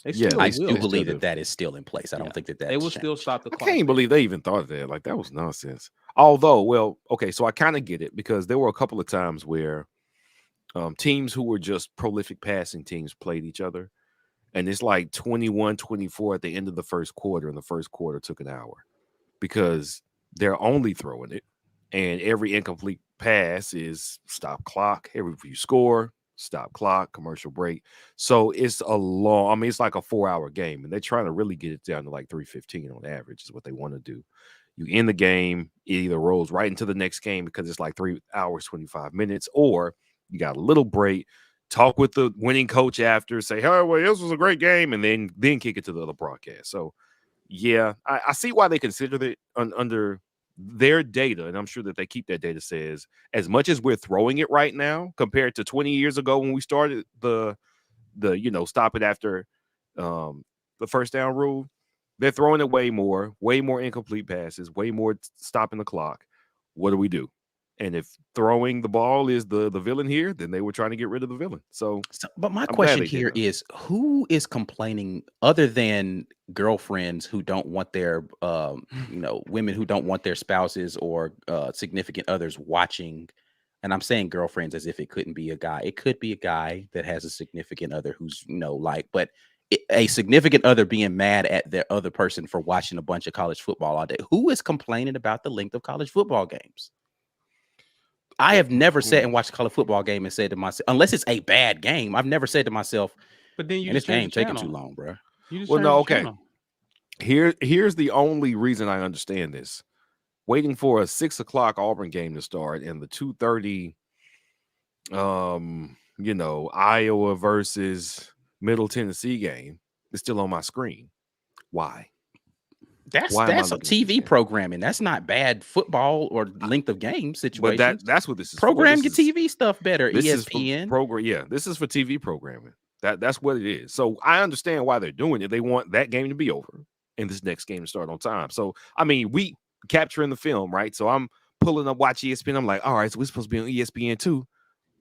I do believe that is still in place. I don't think that they will still stop the clock. I can't believe they even thought of that. Like, that was nonsense. Although, well, okay, so I kind of get it because there were a couple of times where teams who were just prolific passing teams played each other. And it's like 21-24 at the end of the first quarter, and the first quarter took an hour because they're only throwing it. And every incomplete pass is stop clock. Every you score, stop clock, commercial break. So it's it's like a 4-hour game, and they're trying to really get it down to like 3:15 on average is what they want to do. You end the game, it either rolls right into the next game because it's like 3 hours, 25 minutes, or you got a little break, talk with the winning coach after, say, hey, well, this was a great game, and then kick it to the other broadcast. So, yeah, I see why they consider it under their data, and I'm sure that they keep that data, says as much as we're throwing it right now compared to 20 years ago when we started the stop it after the first down rule, they're throwing it way more incomplete passes, way more stopping the clock. What do we do? And if throwing the ball is the villain here, then they were trying to get rid of the villain. But my question here is, who is complaining other than girlfriends who don't want their, women who don't want their spouses or significant others watching? And I'm saying girlfriends as if it couldn't be a guy. It could be a guy that has a significant other who's, but a significant other being mad at their other person for watching a bunch of college football all day. Who is complaining about the length of college football games? I have never sat and watched a college football game and said to myself, unless it's a bad game, I've never said to myself, but then this game taking too long, bro. Well, no, okay. Here's the only reason I understand this. Waiting for a 6 o'clock Auburn game to start and the 2:30 Iowa versus Middle Tennessee game is still on my screen. Why? That's Why am I a looking at this TV game? programming. That's not bad football or length of game But situations. that's what this is for. Program your This is TV stuff better. this is for ESPN. program. Yeah, this is for TV programming. That's what it is. So I understand why they're doing it. They want that game to be over and this next game to start on time. So I mean, we capturing the film, right? So I'm pulling up watch ESPN. I'm like, all right, so we're supposed to be on ESPN too.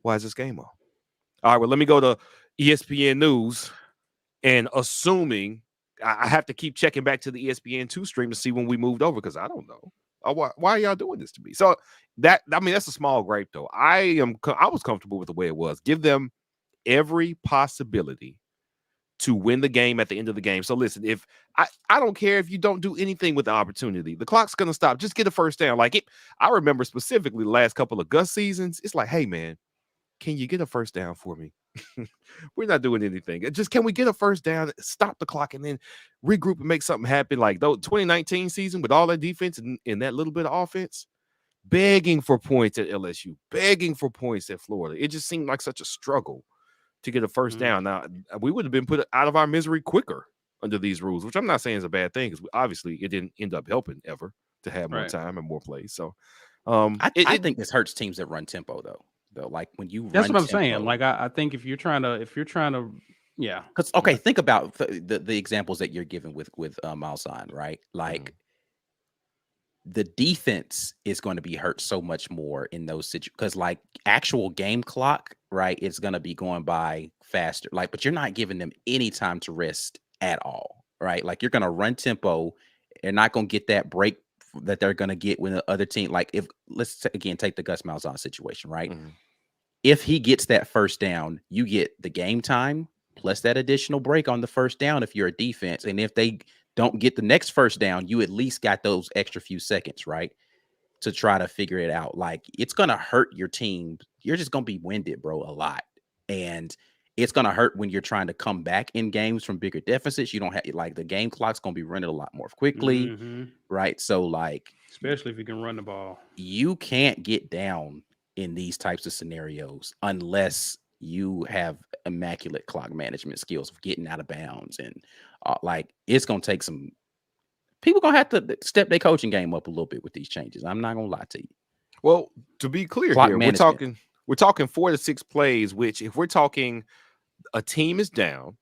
Why is this game on? All right, well, let me go to ESPN News and assuming I have to keep checking back to the ESPN2 stream to see when we moved over because I don't know. Why are y'all doing this to me? So that's a small gripe though. I was comfortable with the way it was. Give them every possibility to win the game at the end of the game. So listen, if I don't care if you don't do anything with the opportunity, the clock's gonna stop. Just get a first down. I remember specifically the last couple of Gus seasons. It's like, hey man, can you get a first down for me? We're not doing anything. Just can we get a first down, stop the clock, and then regroup and make something happen? Like the 2019 season with all that defense and that little bit of offense, begging for points at LSU, begging for points at Florida. It just seemed like such a struggle to get a first down. Now, we would have been put out of our misery quicker under these rules, which I'm not saying is a bad thing because obviously it didn't end up helping ever to have more time and more plays. So I think this hurts teams that run tempo though. Like when you That's run what I'm tempo, saying. Like I think if you're trying to, yeah. Because think about the examples that you're giving with Malzahn, right? Like the defense is going to be hurt so much more in those situations because like actual game clock, right? It's going to be going by faster. Like, but you're not giving them any time to rest at all, right? Like you're going to run tempo. They're not going to get that break that they're going to get when the other team, like if let's again take the Gus Malzahn situation, right? If he gets that first down, you get the game time plus that additional break on the first down if you're a defense. And if they don't get the next first down, you at least got those extra few seconds, right? To try to figure it out. Like it's going to hurt your team. You're just going to be winded, bro, a lot. And it's going to hurt when you're trying to come back in games from bigger deficits. You don't have like the game clock's going to be running a lot more quickly, right? So like, especially if you can run the ball, you can't get down in these types of scenarios unless you have immaculate clock management skills of getting out of bounds. And like it's going to take some people going to have to step their coaching game up a little bit with these changes. I'm not going to lie to you. Well, to be clear clock here, management. we're talking 4 to 6 plays, which if we're talking a team is down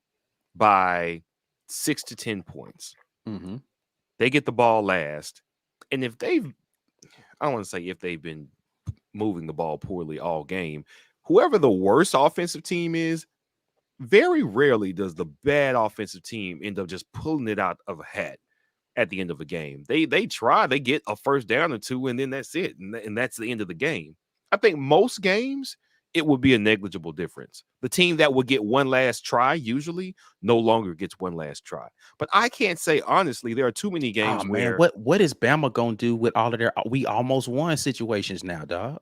by 6 to 10 points, they get the ball last. And if I don't want to say if they've been moving the ball poorly all game, whoever the worst offensive team is, very rarely does the bad offensive team end up just pulling it out of a hat at the end of a game. They try, they get a first down or two, and then that's it. And that's the end of the game. I think most games, it would be a negligible difference. The team that would get one last try usually no longer gets one last try. But I can't say, honestly, there are too many games where... Man, what is Bama going to do with all of their we almost won situations now, dog?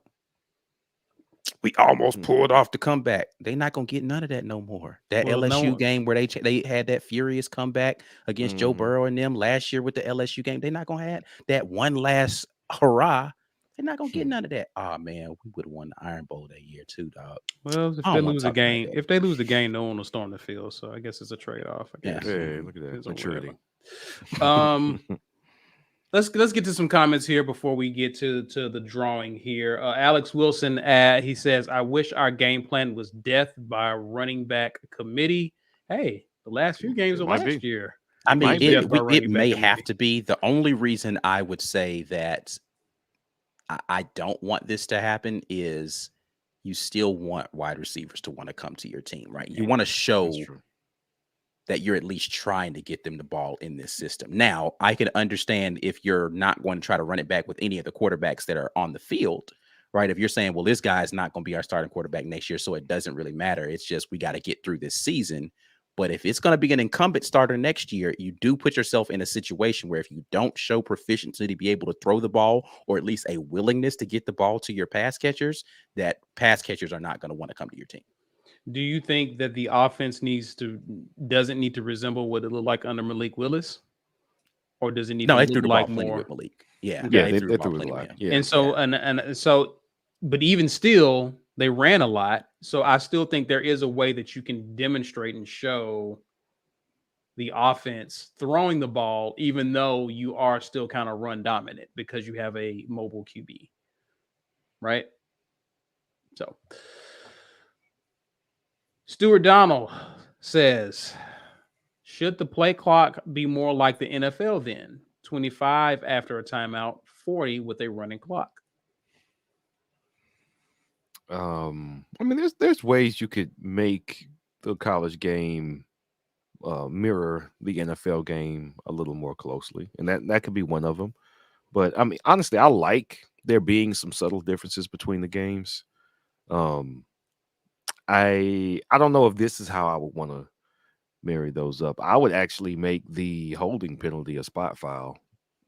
We almost pulled off the comeback. They're not going to get none of that no more. That LSU game where they had that furious comeback against Joe Burrow and them last year with the LSU game, they're not going to have that one last hurrah. They're not going to get none of that. Oh, man, we would have won the Iron Bowl that year too, dog. Well, if they lose a game, no one will storm the field. So I guess it's a trade-off. I guess. Hey, look at that maturity. Let's get to some comments here before we get to the drawing here. Alex Wilson, he says, "I wish our game plan was death by running back committee." Hey, the last few games of last year. I mean, it may have to be. The only reason I would say that I don't want this to happen is you still want wide receivers to want to come to your team, right? You want to show that you're at least trying to get them the ball in this system. Now, I can understand if you're not going to try to run it back with any of the quarterbacks that are on the field, right? If you're saying, well, this guy's not going to be our starting quarterback next year, so it doesn't really matter. It's just we got to get through this season. But if it's going to be an incumbent starter next year, you do put yourself in a situation where if you don't show proficiency to be able to throw the ball or at least a willingness to get the ball to your pass catchers, that pass catchers are not going to want to come to your team. Do you think that the offense doesn't need to resemble what it looked like under Malik Willis? or does it need No, to they look threw the ball like plenty more? with Malik. Yeah, Okay. they threw the they ball threw it a plenty, lot. man. Yeah. And so and so, but even still, they ran a lot. So I still think there is a way that you can demonstrate and show the offense throwing the ball, even though you are still kind of run dominant because you have a mobile QB, right? So Stuart Donald says, should the play clock be more like the NFL then? 25 after a timeout, 40 with a running clock. I mean, there's ways you could make the college game mirror the NFL game a little more closely, and that could be one of them. But I mean, honestly, I like there being some subtle differences between the games. Um, I don't know if this is how I would want to marry those up. I would actually make the holding penalty a spot foul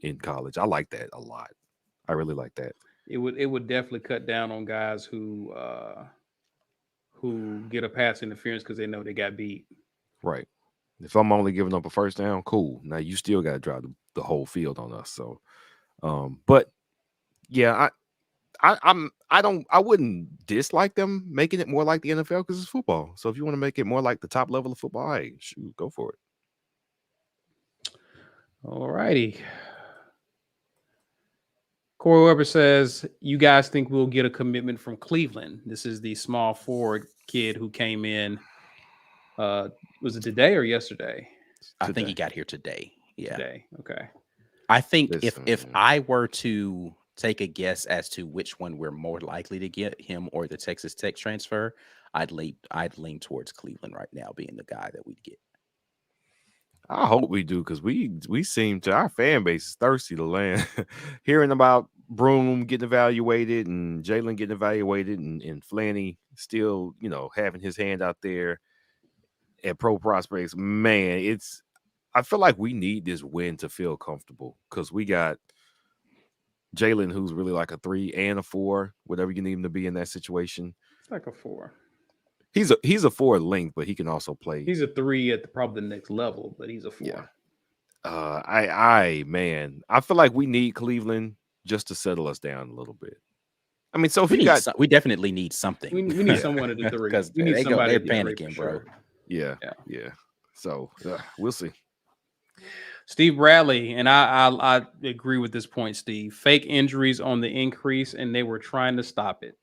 in college. I like that a lot. I really like that. It would definitely cut down on guys who get a pass interference because they know they got beat. Right. If I'm only giving up a first down, cool. Now you still got to drive the whole field on us. So, but yeah, I wouldn't dislike them making it more like the NFL because it's football. So if you want to make it more like the top level of football, hey, shoot, go for it. All righty. Corey Weber says, you guys think we'll get a commitment from Cleveland? This is the small forward kid who came in. Was it today or yesterday? I think he got here today. Yeah. Today. Okay. I think if I were to take a guess as to which one we're more likely to get, him or the Texas Tech transfer, I'd lean towards Cleveland right now being the guy that we'd get. I hope we do, because we seem to, our fan base is thirsty to land. Hearing about Broom getting evaluated and Jalen getting evaluated and Flanny still, having his hand out there at Pro Prospects, man, I feel like we need this win to feel comfortable, because we got Jalen, who's really like a 3 and a 4, whatever you need him to be in that situation. It's like a 4. He's a 4 length, but he can also play. He's a 3 at probably the next level, but he's a 4. Yeah. I feel like we need Cleveland just to settle us down a little bit. I mean, so if we definitely need something. We need someone at the 3 because we need somebody they're panicking, bro. Sure. Yeah. So we'll see. Steve Bradley, and I agree with this point, Steve. Fake injuries on the increase, and they were trying to stop it.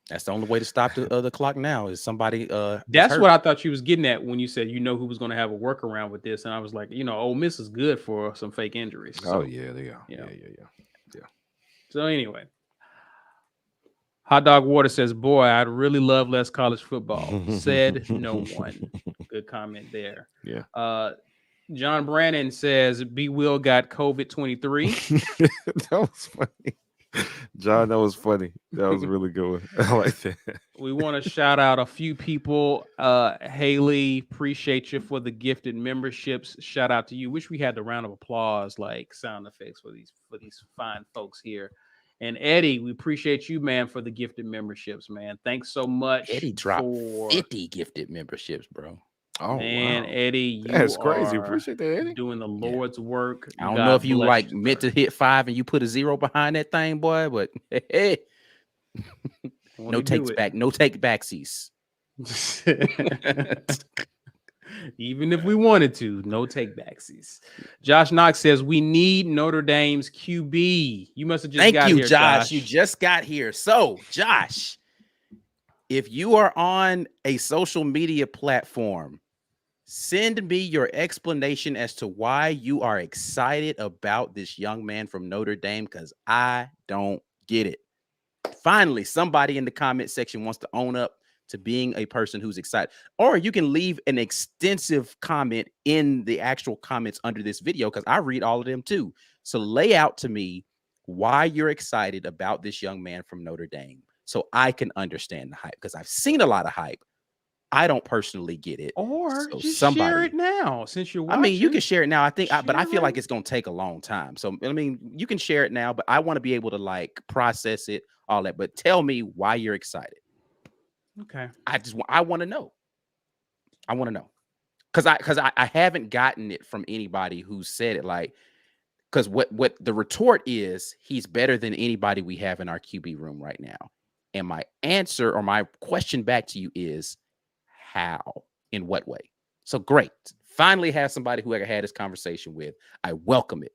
That's the only way to stop the clock now is somebody. That's what I thought you was getting at when you said who was going to have a workaround with this, and I was like, Ole Miss is good for some fake injuries. So, oh yeah, they are. Yeah. So anyway, Hot Dog Water says, "Boy, I'd really love less college football." Said no one. Good comment there. Yeah. John Brannon says, "B. Will got COVID-23." That was funny. John, that was funny. That was really good. I like that. We want to shout out a few people. Haley, appreciate you for the gifted memberships. Shout out to you. Wish we had the round of applause, like sound effects for these fine folks here. And Eddie, we appreciate you, man, for the gifted memberships, man. Thanks so much. Eddie dropped 50 gifted memberships, bro. Oh man, wow. Eddie, that's crazy. Appreciate that, Eddie. Doing the Lord's work. I don't know if you meant to hit 5 and you put a 0 behind that thing, boy, but hey. No takes back, no take backsies. Even if we wanted to, no take backsies. Josh Knox says we need Notre Dame's QB. You must have just got here, Josh. You just got here. So, Josh, if you are on a social media platform, send me your explanation as to why you are excited about this young man from Notre Dame, because I don't get it. Finally, somebody in the comment section wants to own up to being a person who's excited. Or you can leave an extensive comment in the actual comments under this video, because I read all of them too. So lay out to me why you're excited about this young man from Notre Dame so I can understand the hype, because I've seen a lot of hype. I don't personally get it. Or so just share it now since you're watching. I mean, you can share it now. I think, but I feel like it's going to take a long time. So, I mean, you can share it now, but I want to be able to like process it, all that. But tell me why you're excited. Okay. I want to know. I want to know. I haven't gotten it from anybody who said it. Like, because what the retort is, he's better than anybody we have in our QB room right now. And my answer or my question back to you is, how? In what way? So great. Finally have somebody who I had this conversation with. I welcome it.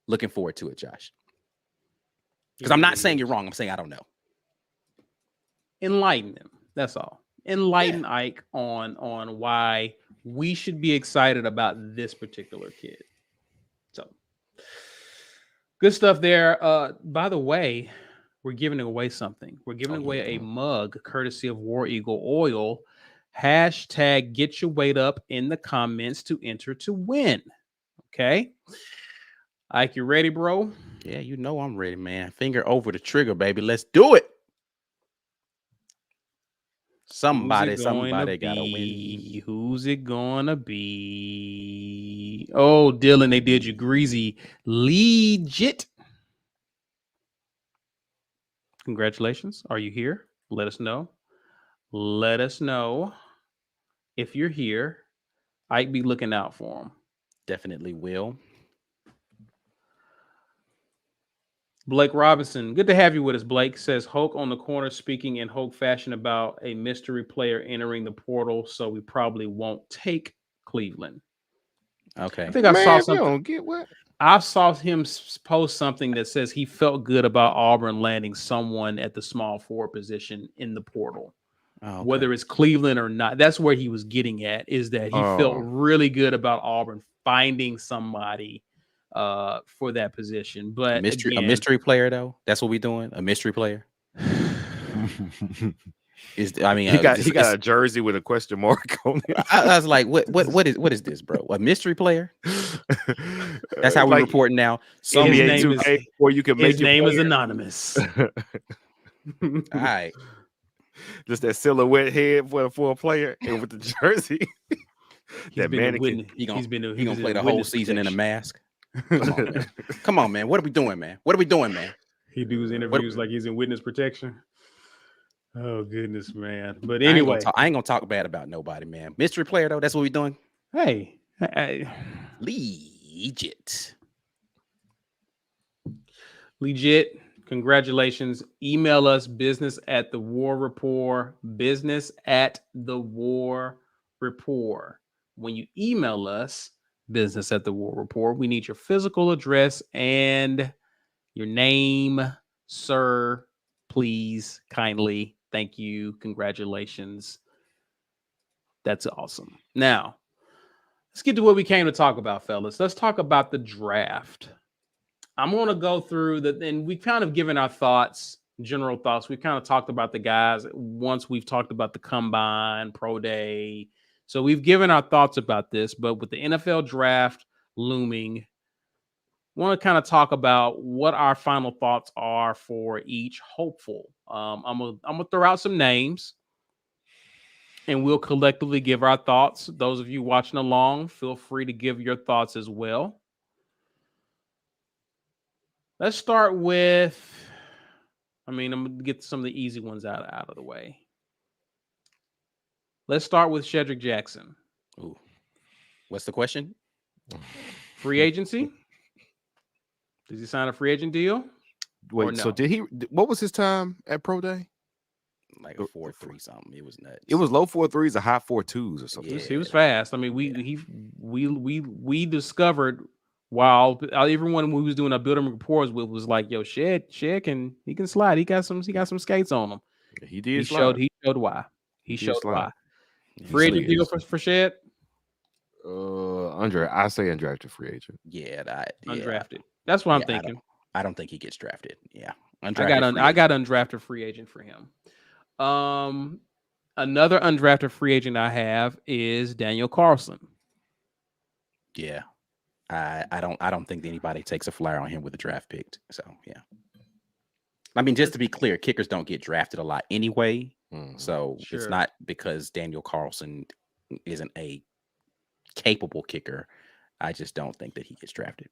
Looking forward to it, Josh. Because I'm not saying you're wrong. I'm saying I don't know. Enlighten him. That's all. Enlighten Ike on why we should be excited about this particular kid. So good stuff there. By the way, we're giving away something. We're giving away a mug courtesy of War Eagle Oil. Hashtag get your weight up in the comments to enter to win. Okay. Ike, you ready, bro? Yeah, you know I'm ready, man. Finger over the trigger, baby. Let's do it. Somebody gotta win. Who's it gonna be? Oh, Dylan, they did you greasy. Legit. Congratulations. Are you here? Let us know. Let us know if you're here. I'd be looking out for him. Definitely will. Blake Robinson, good to have you with us. Blake says Hoke on the corner speaking in Hoke fashion about a mystery player entering the portal, so we probably won't take Cleveland. Okay. I think I saw something. You don't get what? I saw him post something that says he felt good about Auburn landing someone at the small forward position in the portal. Okay. Whether it's Cleveland or not, that's where he was getting at, is that he felt really good about Auburn finding somebody for that position. But a mystery player, though. That's what we're doing. A mystery player. He got a jersey with a question mark on it. I was like, what is this, bro? A mystery player? That's how we're reporting now. So his name is, or you can make his name is anonymous. All right. Just that silhouette head for a player and with the jersey. That mannequin. He's gonna play the whole season in a mask. Come on, man. What are we doing, man? He does interviews like he's in witness protection. Oh, goodness, man. But anyway. I ain't gonna talk bad about nobody, man. Mystery player, though, that's what we're doing. Hey. Legit. Congratulations. Email us business@thewar.report. Business@thewar.report. When you email us business@thewar.report, we need your physical address and your name, sir. Please, kindly. Thank you. Congratulations. That's awesome. Now, let's get to what we came to talk about, fellas. Let's talk about the draft. I'm going to go through and we've kind of given our thoughts, general thoughts. We've kind of talked about the guys once we've talked about the combine, pro day. So we've given our thoughts about this, but with the NFL draft looming, want to kind of talk about what our final thoughts are for each hopeful. I'm gonna throw out some names, and we'll collectively give our thoughts. Those of you watching along, feel free to give your thoughts as well. Let's start with. I'm gonna get some of the easy ones out of the way. Let's start with Shedrick Jackson. Ooh. What's the question? Free agency. Does he sign a free agent deal? Wait, so did he? What was his time at pro day? Like a 4.3 something. It was nuts. It was low 4.3s, a high 4.2s or something. He was fast. I mean, we discovered while everyone we was doing our building reports with was like, yo, Shed can slide. He got some skates on him. He did. He showed why. He showed why. Free agent deal for Shed. I say undrafted free agent. Yeah, undrafted. That's what I'm thinking. I don't think he gets drafted. Yeah, I got undrafted free agent for him. Another undrafted free agent I have is Daniel Carlson. Yeah, I don't think anybody takes a flyer on him with a draft pick. So yeah, I mean, just to be clear, kickers don't get drafted a lot anyway. So It's not because Daniel Carlson isn't a capable kicker. I just don't think that he gets drafted.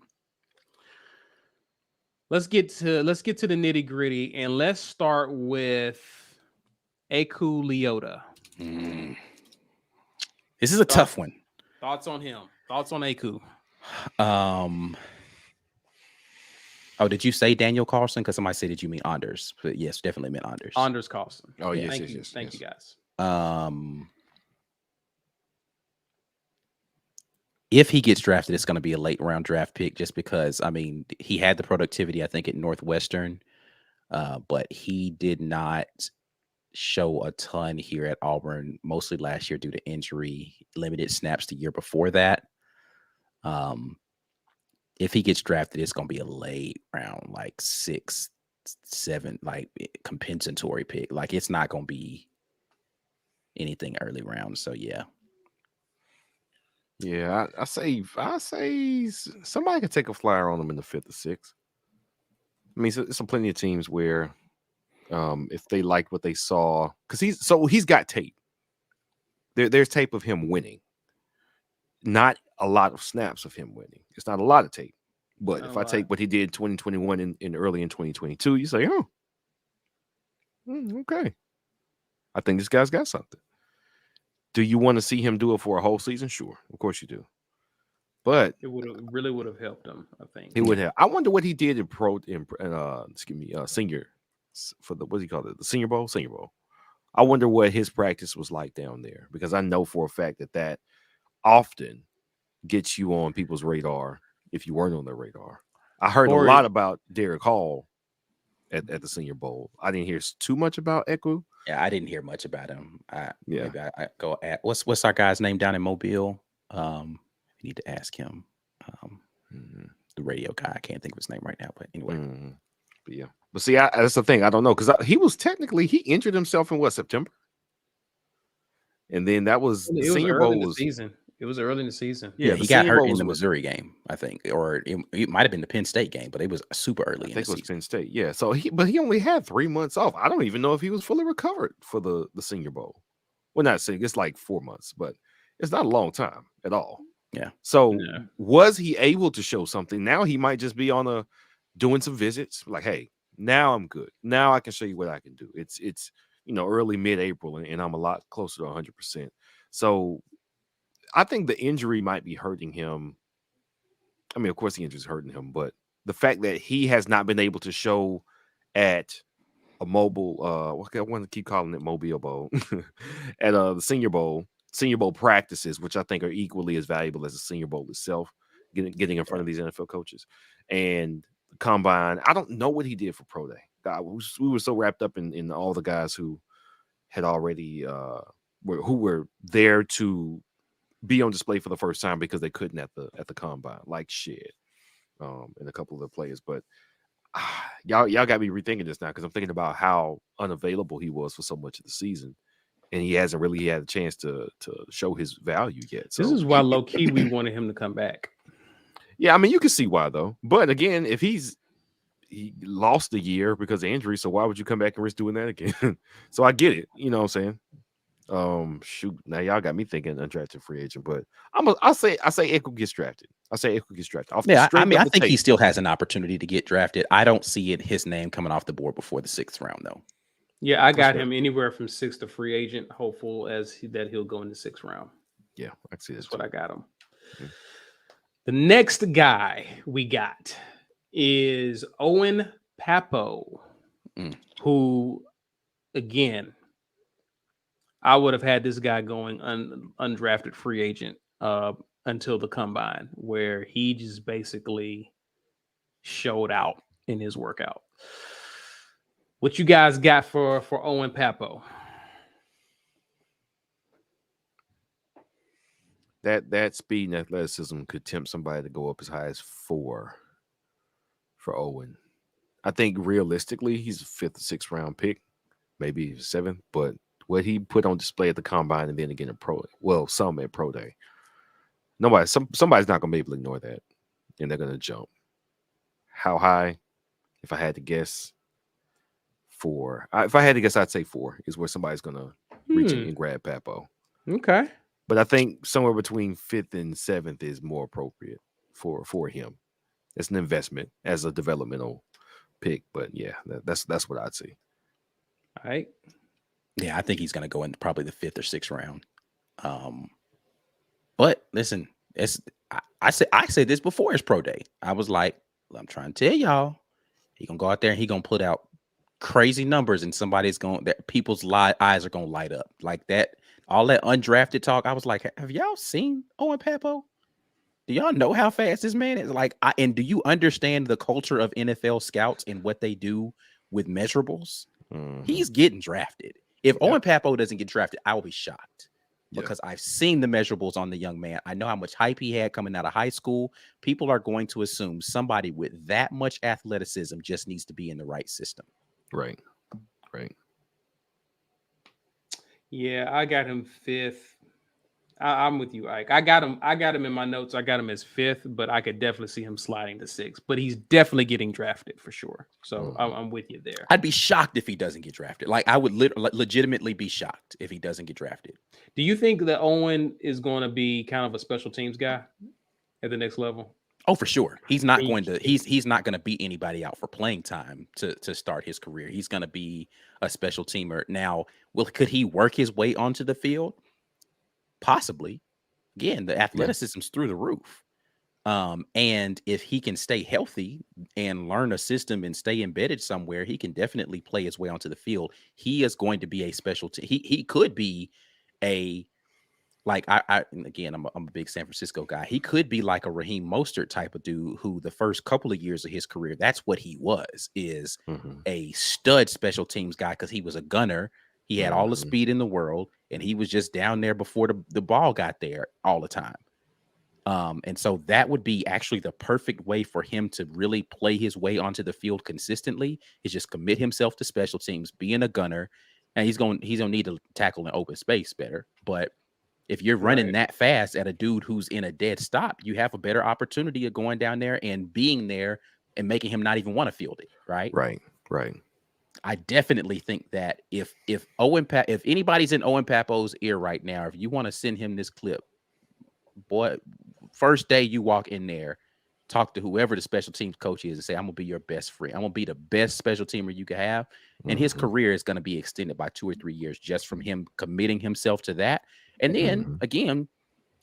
Let's get to the nitty gritty, and let's start with Aku Leota. This is a tough one. Thoughts on him? Thoughts on Aku? Oh, did you say Daniel Carlson? Because somebody said, did you mean Anders? But yes, definitely meant Anders. Anders Carlson. Oh, Yeah. yes, Thank you. yes, Thank yes. you, guys. If he gets drafted, it's going to be a late round draft pick just because, I mean, he had the productivity, I think, at Northwestern, but he did not show a ton here at Auburn, mostly last year due to injury, limited snaps the year before that. If he gets drafted, it's going to be a late round, like 6, 7, like compensatory pick. Like it's not going to be anything early round. So yeah. Yeah, I say somebody could take a flyer on him in the 5th or 6th. I mean, it's some plenty of teams where, if they liked what they saw, because he's got tape. There's tape of him winning. Not a lot of snaps of him winning. It's not a lot of tape. But if I take what he did 2021 and early in 2022, you say, oh, okay. I think this guy's got something. Do you want to see him do it for a whole season? Sure, of course you do. But it really would have helped him. I think he would have. I wonder what he did in senior for the what's he called it, the Senior Bowl. I wonder what his practice was like down there, because I know for a fact that often gets you on people's radar if you weren't on their radar. I heard a lot about Derek Hall at the Senior Bowl. I didn't hear too much about Eku. Yeah, I didn't hear much about him. Maybe I go at what's our guy's name down in Mobile? You need to ask him. The radio guy. I can't think of his name right now, but anyway. But yeah, but see, that's the thing. I don't know, because he injured himself in September, and then that was the Senior Bowl was season. It was early in the season. Yeah, he got hurt in the Missouri game, I think, or it might have been the Penn State game, but it was super early. I think it was Penn State. Yeah, so he only had 3 months off. I don't even know if he was fully recovered for the Senior Bowl. Well, not saying it's like 4 months, but it's not a long time at all. Yeah. So was he able to show something? Now he might just be doing some visits. Like, hey, now I'm good. Now I can show you what I can do. It's early mid-April, and I'm a lot closer to 100%. So I think the injury might be hurting him. I mean, of course the injury is hurting him, but the fact that he has not been able to show at a mobile, I want to keep calling it Mobile Bowl, at the Senior Bowl practices, which I think are equally as valuable as the Senior Bowl itself, getting in front of these NFL coaches. And the combine, I don't know what he did for Pro Day. God, we were so wrapped up in all the guys who had already who were there to be on display for the first time because they couldn't at the combine, like shit, and a couple of the players. But y'all got me rethinking this now, because I'm thinking about how unavailable he was for so much of the season, and he hasn't really had a chance to show his value yet. So this is why low key we wanted him to come back. Yeah, I mean, you can see why though. But again, if he lost a year because of injury, so why would you come back and risk doing that again? So I get it. You know what I'm saying? Shoot, now y'all got me thinking undrafted free agent, but I say Eku gets drafted. I think he still has an opportunity to get drafted. I don't see his name coming off the board before the 6th round though. Yeah, I got him anywhere from 6th to free agent, hopeful that he'll go in the 6th round. Yeah, I see that's what I got him. Mm-hmm. The next guy we got is Owen Papo, who, again, I would have had this guy going undrafted free agent until the combine, where he just basically showed out in his workout. What you guys got for Owen Papo? That speed and athleticism could tempt somebody to go up as high as 4 for Owen. I think realistically he's a 5th or 6th round pick, maybe 7th, but what he put on display at the combine and then again at some at Pro Day, somebody's not gonna be able to ignore that, and they're gonna jump. How high? If I had to guess, 4. If I had to guess, I'd say 4 is where somebody's gonna reach in and grab Papo. Okay. But I think somewhere between 5th and 7th is more appropriate for him. It's an investment as a developmental pick, but yeah, that's what I'd see. All right. Yeah, I think he's going to go in probably the 5th or 6th round. But listen, I said this before his pro day. I was like, I'm trying to tell y'all, he gonna go out there and he gonna put out crazy numbers, and somebody's going that people's eyes are gonna light up like that. All that undrafted talk. I was like, have y'all seen Owen Papo? Do y'all know how fast this man is? Like, and do you understand the culture of NFL scouts and what they do with measurables? He's getting drafted. If Owen Papo doesn't get drafted, I will be shocked because I've seen the measurables on the young man. I know how much hype he had coming out of high school. People are going to assume somebody with that much athleticism just needs to be in the right system. Right. Yeah, I got him 5th. I'm with you, Ike. I got him in my notes. I got him as 5th, but I could definitely see him sliding to 6th. But he's definitely getting drafted for sure. So I'm with you there. I'd be shocked if he doesn't get drafted. Like, I would legitimately be shocked if he doesn't get drafted. Do you think that Owen is going to be kind of a special teams guy at the next level? Oh, for sure. He's not going to. He's not going to beat anybody out for playing time to start his career. He's going to be a special teamer. Now, could he work his way onto the field? Possibly. Again, the athleticism's through the roof. And if he can stay healthy and learn a system and stay embedded somewhere, he can definitely play his way onto the field. He is going to be a special team. He could be a, like, again, I'm a big San Francisco guy. He could be like a Raheem Mostert type of dude who the first couple of years of his career, that's what he was, is a stud special teams guy because he was a gunner. He had all the speed in the world, and he was just down there before the ball got there all the time. And so that would be actually the perfect way for him to really play his way onto the field consistently, is just commit himself to special teams, being a gunner. And he's going to need to tackle in open space better. But if you're running that fast at a dude who's in a dead stop, you have a better opportunity of going down there and being there and making him not even want to field it. Right. I definitely think that if anybody's in Owen Papo's ear right now, if you want to send him this clip, boy, first day you walk in there, talk to whoever the special teams coach is and say, I'm going to be your best friend. I'm going to be the best special teamer you can have. And his career is going to be extended by 2 or 3 years just from him committing himself to that. And then again,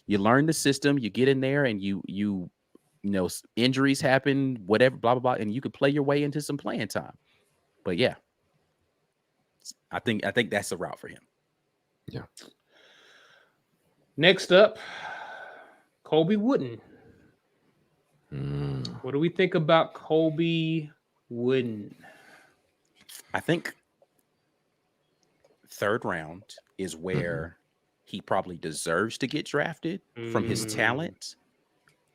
you learn the system, you get in there, and you know, injuries happen, whatever, blah, blah, blah. And you could play your way into some playing time. But yeah, I think that's the route for him. Yeah. Next up, Colby Wooden. What do we think about Colby Wooden? I think 3rd round is where he probably deserves to get drafted from his talent.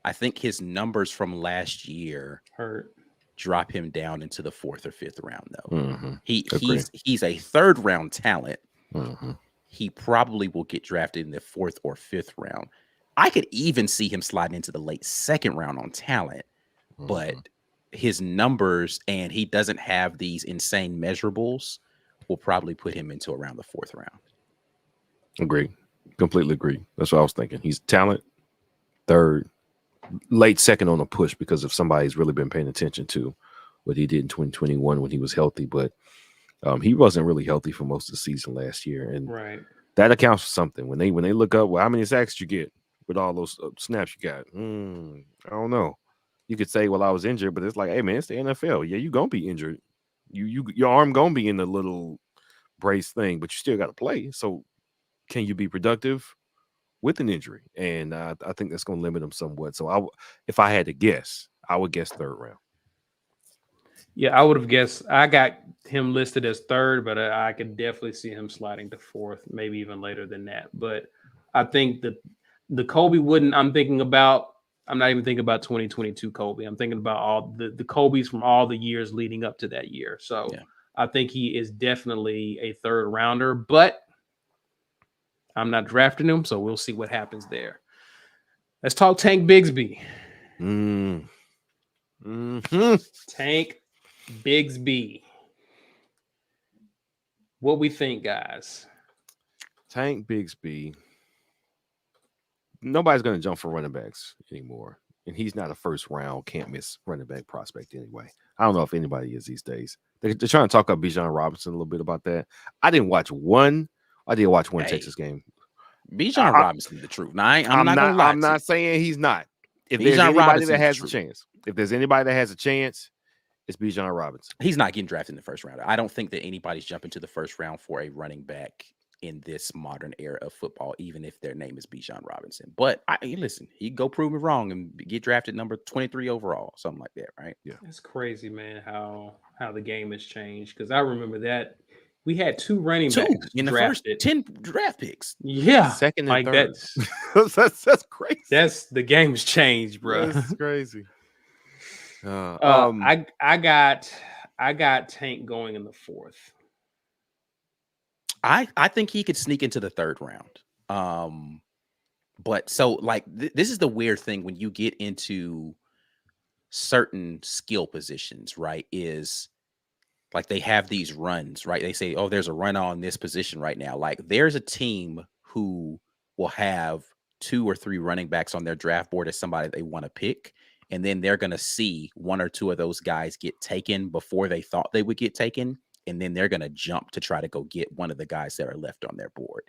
I think his numbers from last year drop him down into the 4th or 5th round, though. He's a 3rd round talent. He probably will get drafted in the 4th or 5th round. I could even see him sliding into the late 2nd round on talent, but his numbers, and he doesn't have these insane measurables, will probably put him into around the 4th round. Agree. Completely agree. That's what I was thinking. He's talent, 3rd, late 2nd on a push because if somebody's really been paying attention to what he did in 2021 when he was healthy, but he wasn't really healthy for most of the season last year, and that accounts for something. When they look up, well, how many sacks did you get with all those snaps you got? I don't know. You could say, well, I was injured, but it's like, hey man, it's the NFL. Yeah, you gonna be injured. Your arm gonna be in the little brace thing, but you still got to play. So can you be productive with an injury? And I think that's going to limit him somewhat. So if I had to guess, I would guess 3rd round. Yeah, I would have guessed. I got him listed as 3rd, but I could definitely see him sliding to 4th, maybe even later than that. But I think that the Colby Wooden I'm thinking about, I'm not even thinking about 2022 Colby. I'm thinking about all the Colbys from all the years leading up to that year. So I think he is definitely a 3rd rounder, but I'm not drafting him, so we'll see what happens there. Let's talk Tank Bigsby. Tank Bigsby. What we think, guys? Tank Bigsby. Nobody's going to jump for running backs anymore. And he's not a 1st round, can't miss running back prospect anyway. I don't know if anybody is these days. They're trying to talk about Bijan Robinson a little bit about that. I didn't watch one. I did watch one Texas game. Bijan Robinson, the truth. Now, I'm not gonna lie. I'm not saying he's not. If there's Bijan anybody Robinson that is has the a truth. chance, if there's anybody that has a chance, it's Bijan Robinson. He's not getting drafted in the first round. I don't think that anybody's jumping to the first round for a running back in this modern era of football, even if their name is Bijan Robinson. But listen, he go prove me wrong and get drafted number 23 overall, something like that, right? Yeah, It's crazy, man, how the game has changed. Because I remember that we had two running backs in the drafted. first 10 draft picks. Yeah, second and like third. that's crazy. That's the game's changed, bro. That's crazy. I got Tank going in the fourth. I think he could sneak into the third round. But so like this is the weird thing when you get into certain skill positions, right? Is like they have these runs, right? They say, oh, there's a run on this position right now. Like there's a team who will have 2 or 3 running backs on their draft board as somebody they want to pick. And then they're going to see 1 or 2 of those guys get taken before they thought they would get taken. And then they're going to jump to try to go get one of the guys that are left on their board.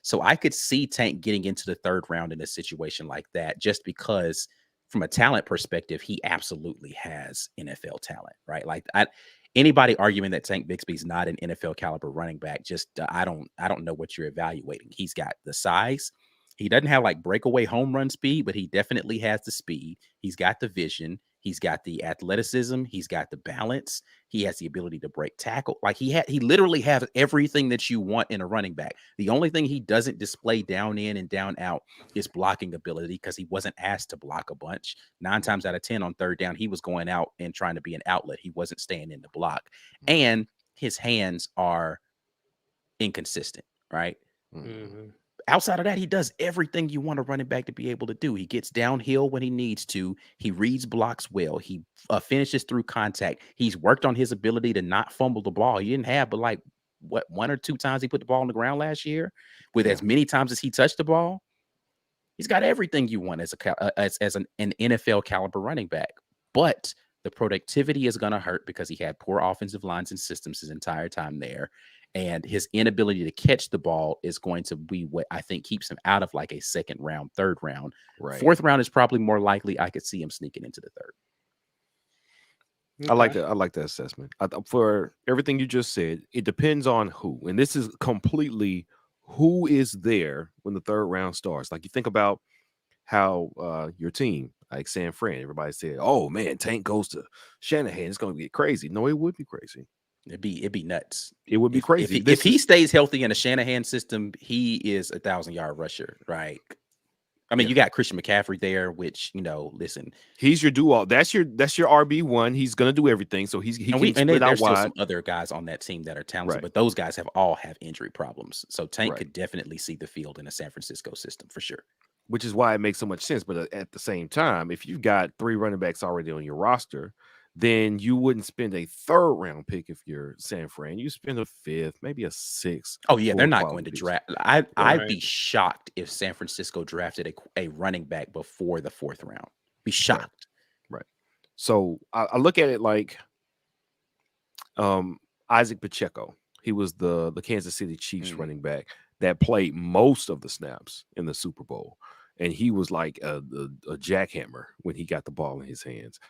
So I could see Tank getting into the third round in a situation like that, just because from a talent perspective, he absolutely has NFL talent, right? Like anybody arguing that Tank Bigsby's not an NFL caliber running back, just I don't know what you're evaluating. He's got the size. He doesn't have like breakaway home run speed, but he definitely has the speed. He's got the vision. He's got the athleticism. He's got the balance. He has the ability to break tackle. Like he literally has everything that you want in a running back. The only thing he doesn't display down in and down out is blocking ability, because he wasn't asked to block a bunch. 9 times out of 10 on third down, he was going out and trying to be an outlet. He wasn't staying in the block. And his hands are inconsistent, right? Mm-hmm. Outside of that, he does everything you want a running back to be able to do. He gets downhill when he needs to. He reads blocks well. He finishes through contact. He's worked on his ability to not fumble the ball. He didn't have, but like, 1 or 2 times he put the ball on the ground last year, with as many times as he touched the ball. He's got everything you want as an NFL caliber running back. But the productivity is going to hurt because he had poor offensive lines and systems his entire time there. And his inability to catch the ball is going to be what I think keeps him out of like a second round, third round. Right. Fourth round is probably more likely. I could see him sneaking into the third. Okay. I like that assessment. For everything you just said, it depends on who. And this is completely who is there when the third round starts. Like you think about how your team, like San Fran, everybody said, oh man, Tank goes to Shanahan, it's going to get crazy. No, it would be crazy. It'd be nuts. It would be crazy. If he stays healthy in a Shanahan system, he is a 1,000-yard rusher, right? I mean, you got Christian McCaffrey there, which, listen, he's your do all. That's your RB1. He's gonna do everything. So he can split out there's wide. Still some other guys on that team that are talented, but those guys all have injury problems. So Tank could definitely see the field in a San Francisco system for sure. Which is why it makes so much sense. But at the same time, if you've got 3 running backs already on your roster, then you wouldn't spend a third round pick if you're San Fran. You spend a 5th, maybe a 6th. Oh yeah, they're not going to draft. I'd be shocked if San Francisco drafted a running back before the 4th round. Be shocked. Right. So I look at it like Isaac Pacheco. He was the Kansas City Chiefs running back that played most of the snaps in the Super Bowl, and he was like a jackhammer when he got the ball in his hands.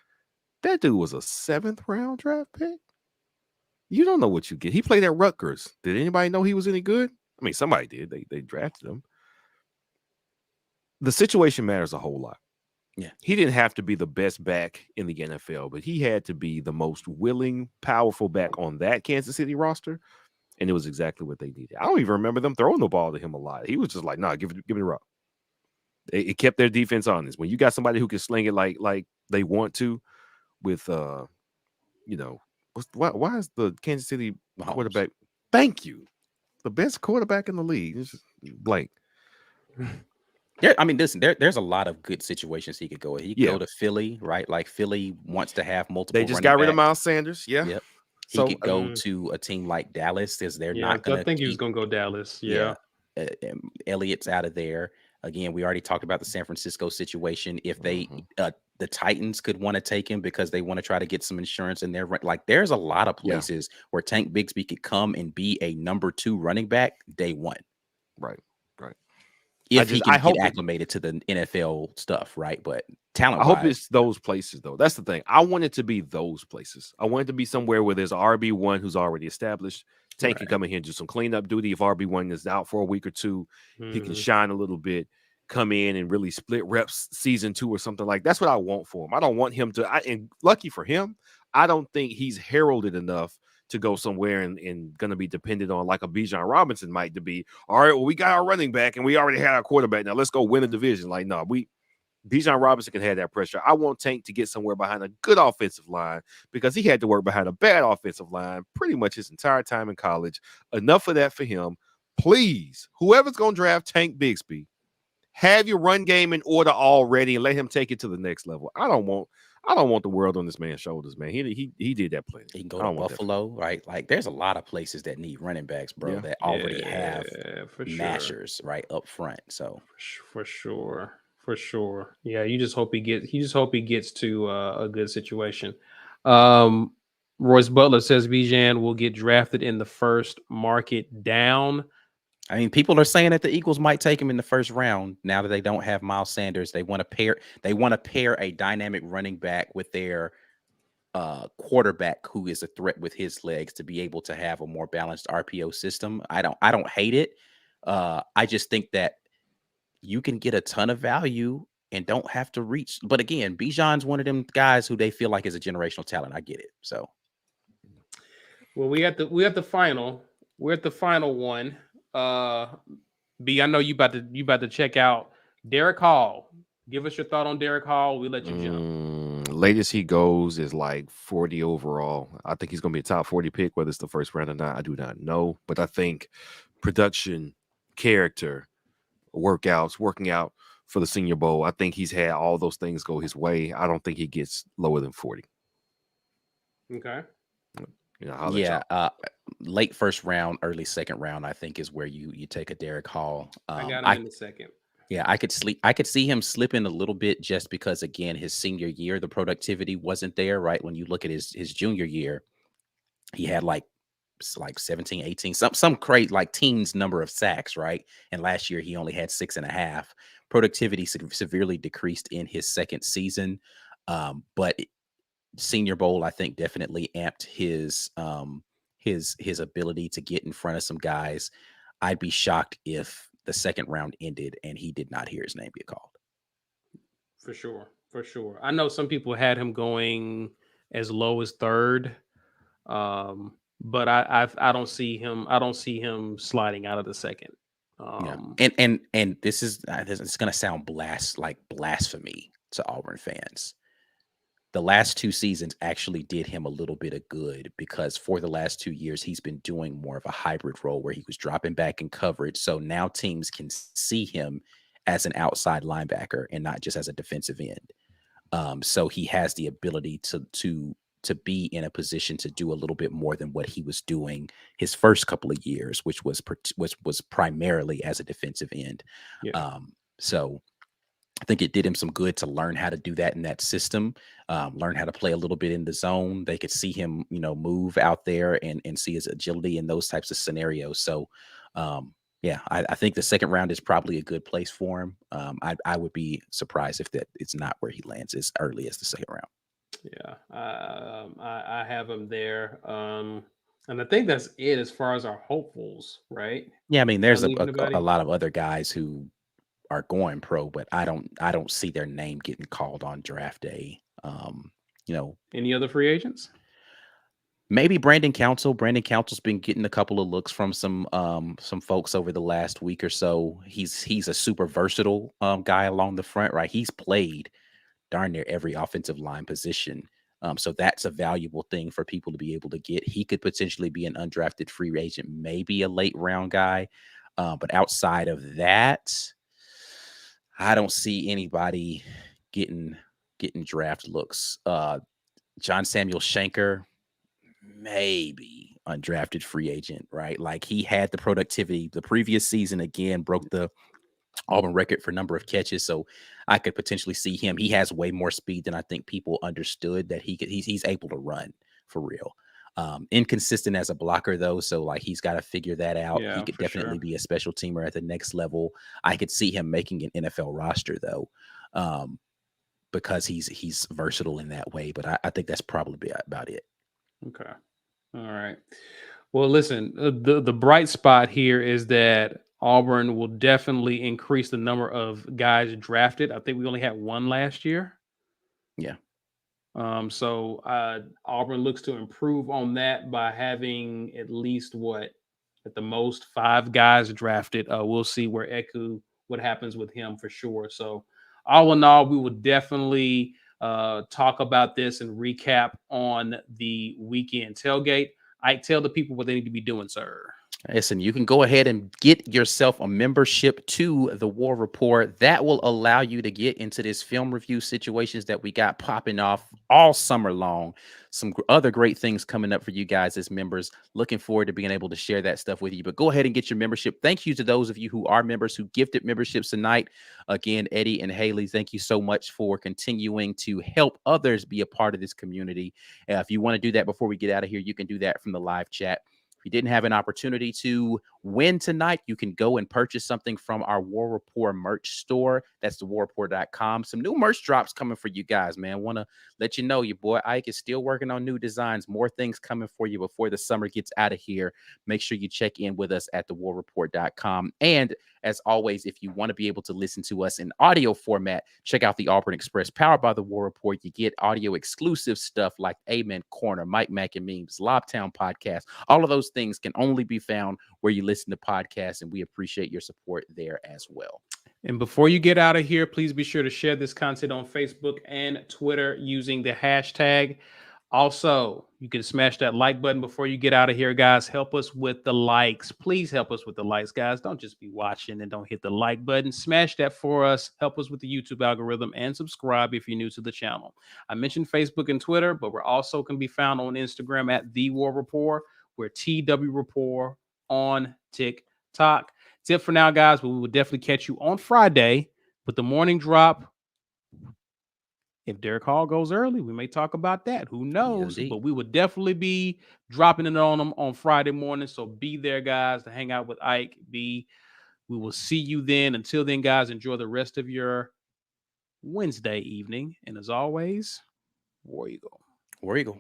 That dude was a 7th round draft pick. You don't know what you get. He played at Rutgers. Did anybody know he was any good? I mean, somebody did. They drafted him. The situation matters a whole lot. Yeah. He didn't have to be the best back in the NFL, but he had to be the most willing, powerful back on that Kansas City roster. And it was exactly what they needed. I don't even remember them throwing the ball to him a lot. He was just like, nah, give me the rock. It kept their defense honest. When you got somebody who can sling it like they want to, with why is the Kansas City quarterback? Thank you, the best quarterback in the league. It's just blank. Yeah, I mean, listen, there's a lot of good situations he could go. He could go to Philly, right? Like Philly wants to have multiple. They just got rid of Miles Sanders. Yeah. Yep. He could go to a team like Dallas, because they're not going to. I think he was going to go Dallas. Yeah. Elliott's out of there. Again, we already talked about the San Francisco situation. If they, the Titans could want to take him because they want to try to get some insurance in there. Like, there's a lot of places where Tank Bigsby could come and be a number 2 running back day one. Right. If he can I get hope acclimated to the NFL stuff, right? But talent I hope wise, it's those places though. That's the thing. I want it to be those places. I want it to be somewhere where there's an RB1 who's already established. Tank can Right. come in here and do some cleanup duty. If RB1 is out for a week or two, he can shine a little bit, come in and really split reps season 2 or something like that's what I want for him. I don't want him to and lucky for him, I don't think he's heralded enough to go somewhere and going to be dependent on like a Bijan Robinson might to be. All right, well, we got our running back and we already had our quarterback. Now let's go win a division. Like, no, Bijan Robinson can have that pressure. I want Tank to get somewhere behind a good offensive line because he had to work behind a bad offensive line pretty much his entire time in college. Enough of that for him. Please, whoever's going to draft Tank Bigsby, have your run game in order already and let him take it to the next level. I don't want the world on this man's shoulders, man. He did that plenty. he can go to Buffalo, right? Like there's a lot of places that need running backs, bro, that already have mashers right up front. So for sure. Yeah, you just hope he gets to a good situation. Royce Butler says Bijan will get drafted in the first market down. I mean, people are saying that the Eagles might take him in the first round now that they don't have Miles Sanders. They want to pair a dynamic running back with their quarterback who is a threat with his legs to be able to have a more balanced RPO system. I don't hate it. I just think that you can get a ton of value and don't have to reach. But again, Bijan's one of them guys who they feel like is a generational talent. I get it. So, well, we're at the final one. B, I know you about to check out Derek Hall. Give us your thought on Derek Hall. We let you jump. Latest he goes is like 40 overall. I think he's going to be a top 40 pick, whether it's the first round or not. I do not know, but I think production, character, working out for the Senior Bowl. I think he's had all those things go his way. I don't think he gets lower than 40. Okay. Late first round, early second round, I think is where you take a Derek Hall. I got him in the second. Yeah, I could see him slipping a little bit just because again, his senior year, the productivity wasn't there, right? When you look at his junior year, he had like 17, 18, some crazy like teens number of sacks, right? And last year he only had 6.5. Productivity severely decreased in his second season. But Senior Bowl, I think, definitely amped his ability to get in front of some guys. I'd be shocked if the second round ended and he did not hear his name get called. For sure. I know some people had him going as low as third, but I don't see him sliding out of the second. And this is it's going to sound blasphemy to Auburn fans. The last 2 seasons actually did him a little bit of good because for the last 2 years, he's been doing more of a hybrid role where he was dropping back in coverage. So now teams can see him as an outside linebacker and not just as a defensive end. So he has the ability to be in a position to do a little bit more than what he was doing his first couple of years, which was primarily as a defensive end. Yeah. So I think it did him some good to learn how to do that in that system, learn how to play a little bit in the zone. They could see him, move out there and see his agility in those types of scenarios. So, I think the second round is probably a good place for him. I would be surprised if it's not where he lands as early as the second round. Yeah, I have him there. And I think that's it as far as our hopefuls, right? Yeah, I mean, there's a lot of other guys who are going pro, but I don't see their name getting called on draft day. Any other free agents? Maybe Brandon Council. Brandon Council's been getting a couple of looks from some folks over the last week or so. He's a super versatile guy along the front, right? He's played darn near every offensive line position. So that's a valuable thing for people to be able to get. He could potentially be an undrafted free agent, maybe a late round guy. But outside of that, I don't see anybody getting draft looks. John Samuel Shanker, maybe undrafted free agent, right? Like he had the productivity the previous season, again, broke the Auburn record for number of catches. So I could potentially see him. He has way more speed than I think people understood that he's able to run for real. Inconsistent as a blocker though, so like he's got to figure that out. Yeah, He could for definitely sure. be a special teamer at the next level. I could see him making an NFL roster though, because he's versatile in that way. But I think that's probably about it. Okay. All right. Well, listen, the bright spot here is that Auburn will definitely increase the number of guys drafted. I think we only had one last year. Yeah. So Auburn looks to improve on that by having at least at the most 5 guys drafted. We'll see what happens with him for sure. So all in all, we will definitely talk about this and recap on the weekend tailgate. Tell the people what they need to be doing, sir. Listen, you can go ahead and get yourself a membership to the War Report. That will allow you to get into this film review situations that we got popping off all summer long. Some other great things coming up for you guys as members. Looking forward to being able to share that stuff with you. But go ahead and get your membership. Thank you to those of you who are members who gifted memberships tonight. Again, Eddie and Haley, thank you so much for continuing to help others be a part of this community. If you want to do that before we get out of here, you can do that from the live chat. If you didn't have an opportunity to win tonight, you can go and purchase something from our War Rapport merch store. That's thewarreport.com. Some new merch drops coming for you guys, man. Want to let you know your boy Ike is still working on new designs. More things coming for you before the summer gets out of here. Make sure you check in with us at thewarreport.com. And as always, if you want to be able to listen to us in audio format, check out the Auburn Express powered by the War Report. You get audio exclusive stuff like Amen Corner, Mike Mack and Memes, Lobtown Podcast. All of those things can only be found where you listen to podcasts, and we appreciate your support there as well. And before you get out of here, please be sure to share this content on Facebook and Twitter using the hashtag. Also, you can smash that like button before you get out of here, guys. Help us with the likes. Please help us with the likes, guys. Don't just be watching and don't hit the like button. Smash that for us. Help us with the YouTube algorithm and subscribe if you're new to the channel. I mentioned Facebook and Twitter, but we're also can be found on Instagram at The War Rapport. We're TW Rapport on TikTok. That's it for now, guys. But we will definitely catch you on Friday with the morning drop. If Derek Hall goes early, we may talk about that. Who knows? Indeed. But we would definitely be dropping it on them on Friday morning. So be there, guys, to hang out with Ike. We will see you then. Until then, guys, enjoy the rest of your Wednesday evening. And as always, War Eagle. War Eagle.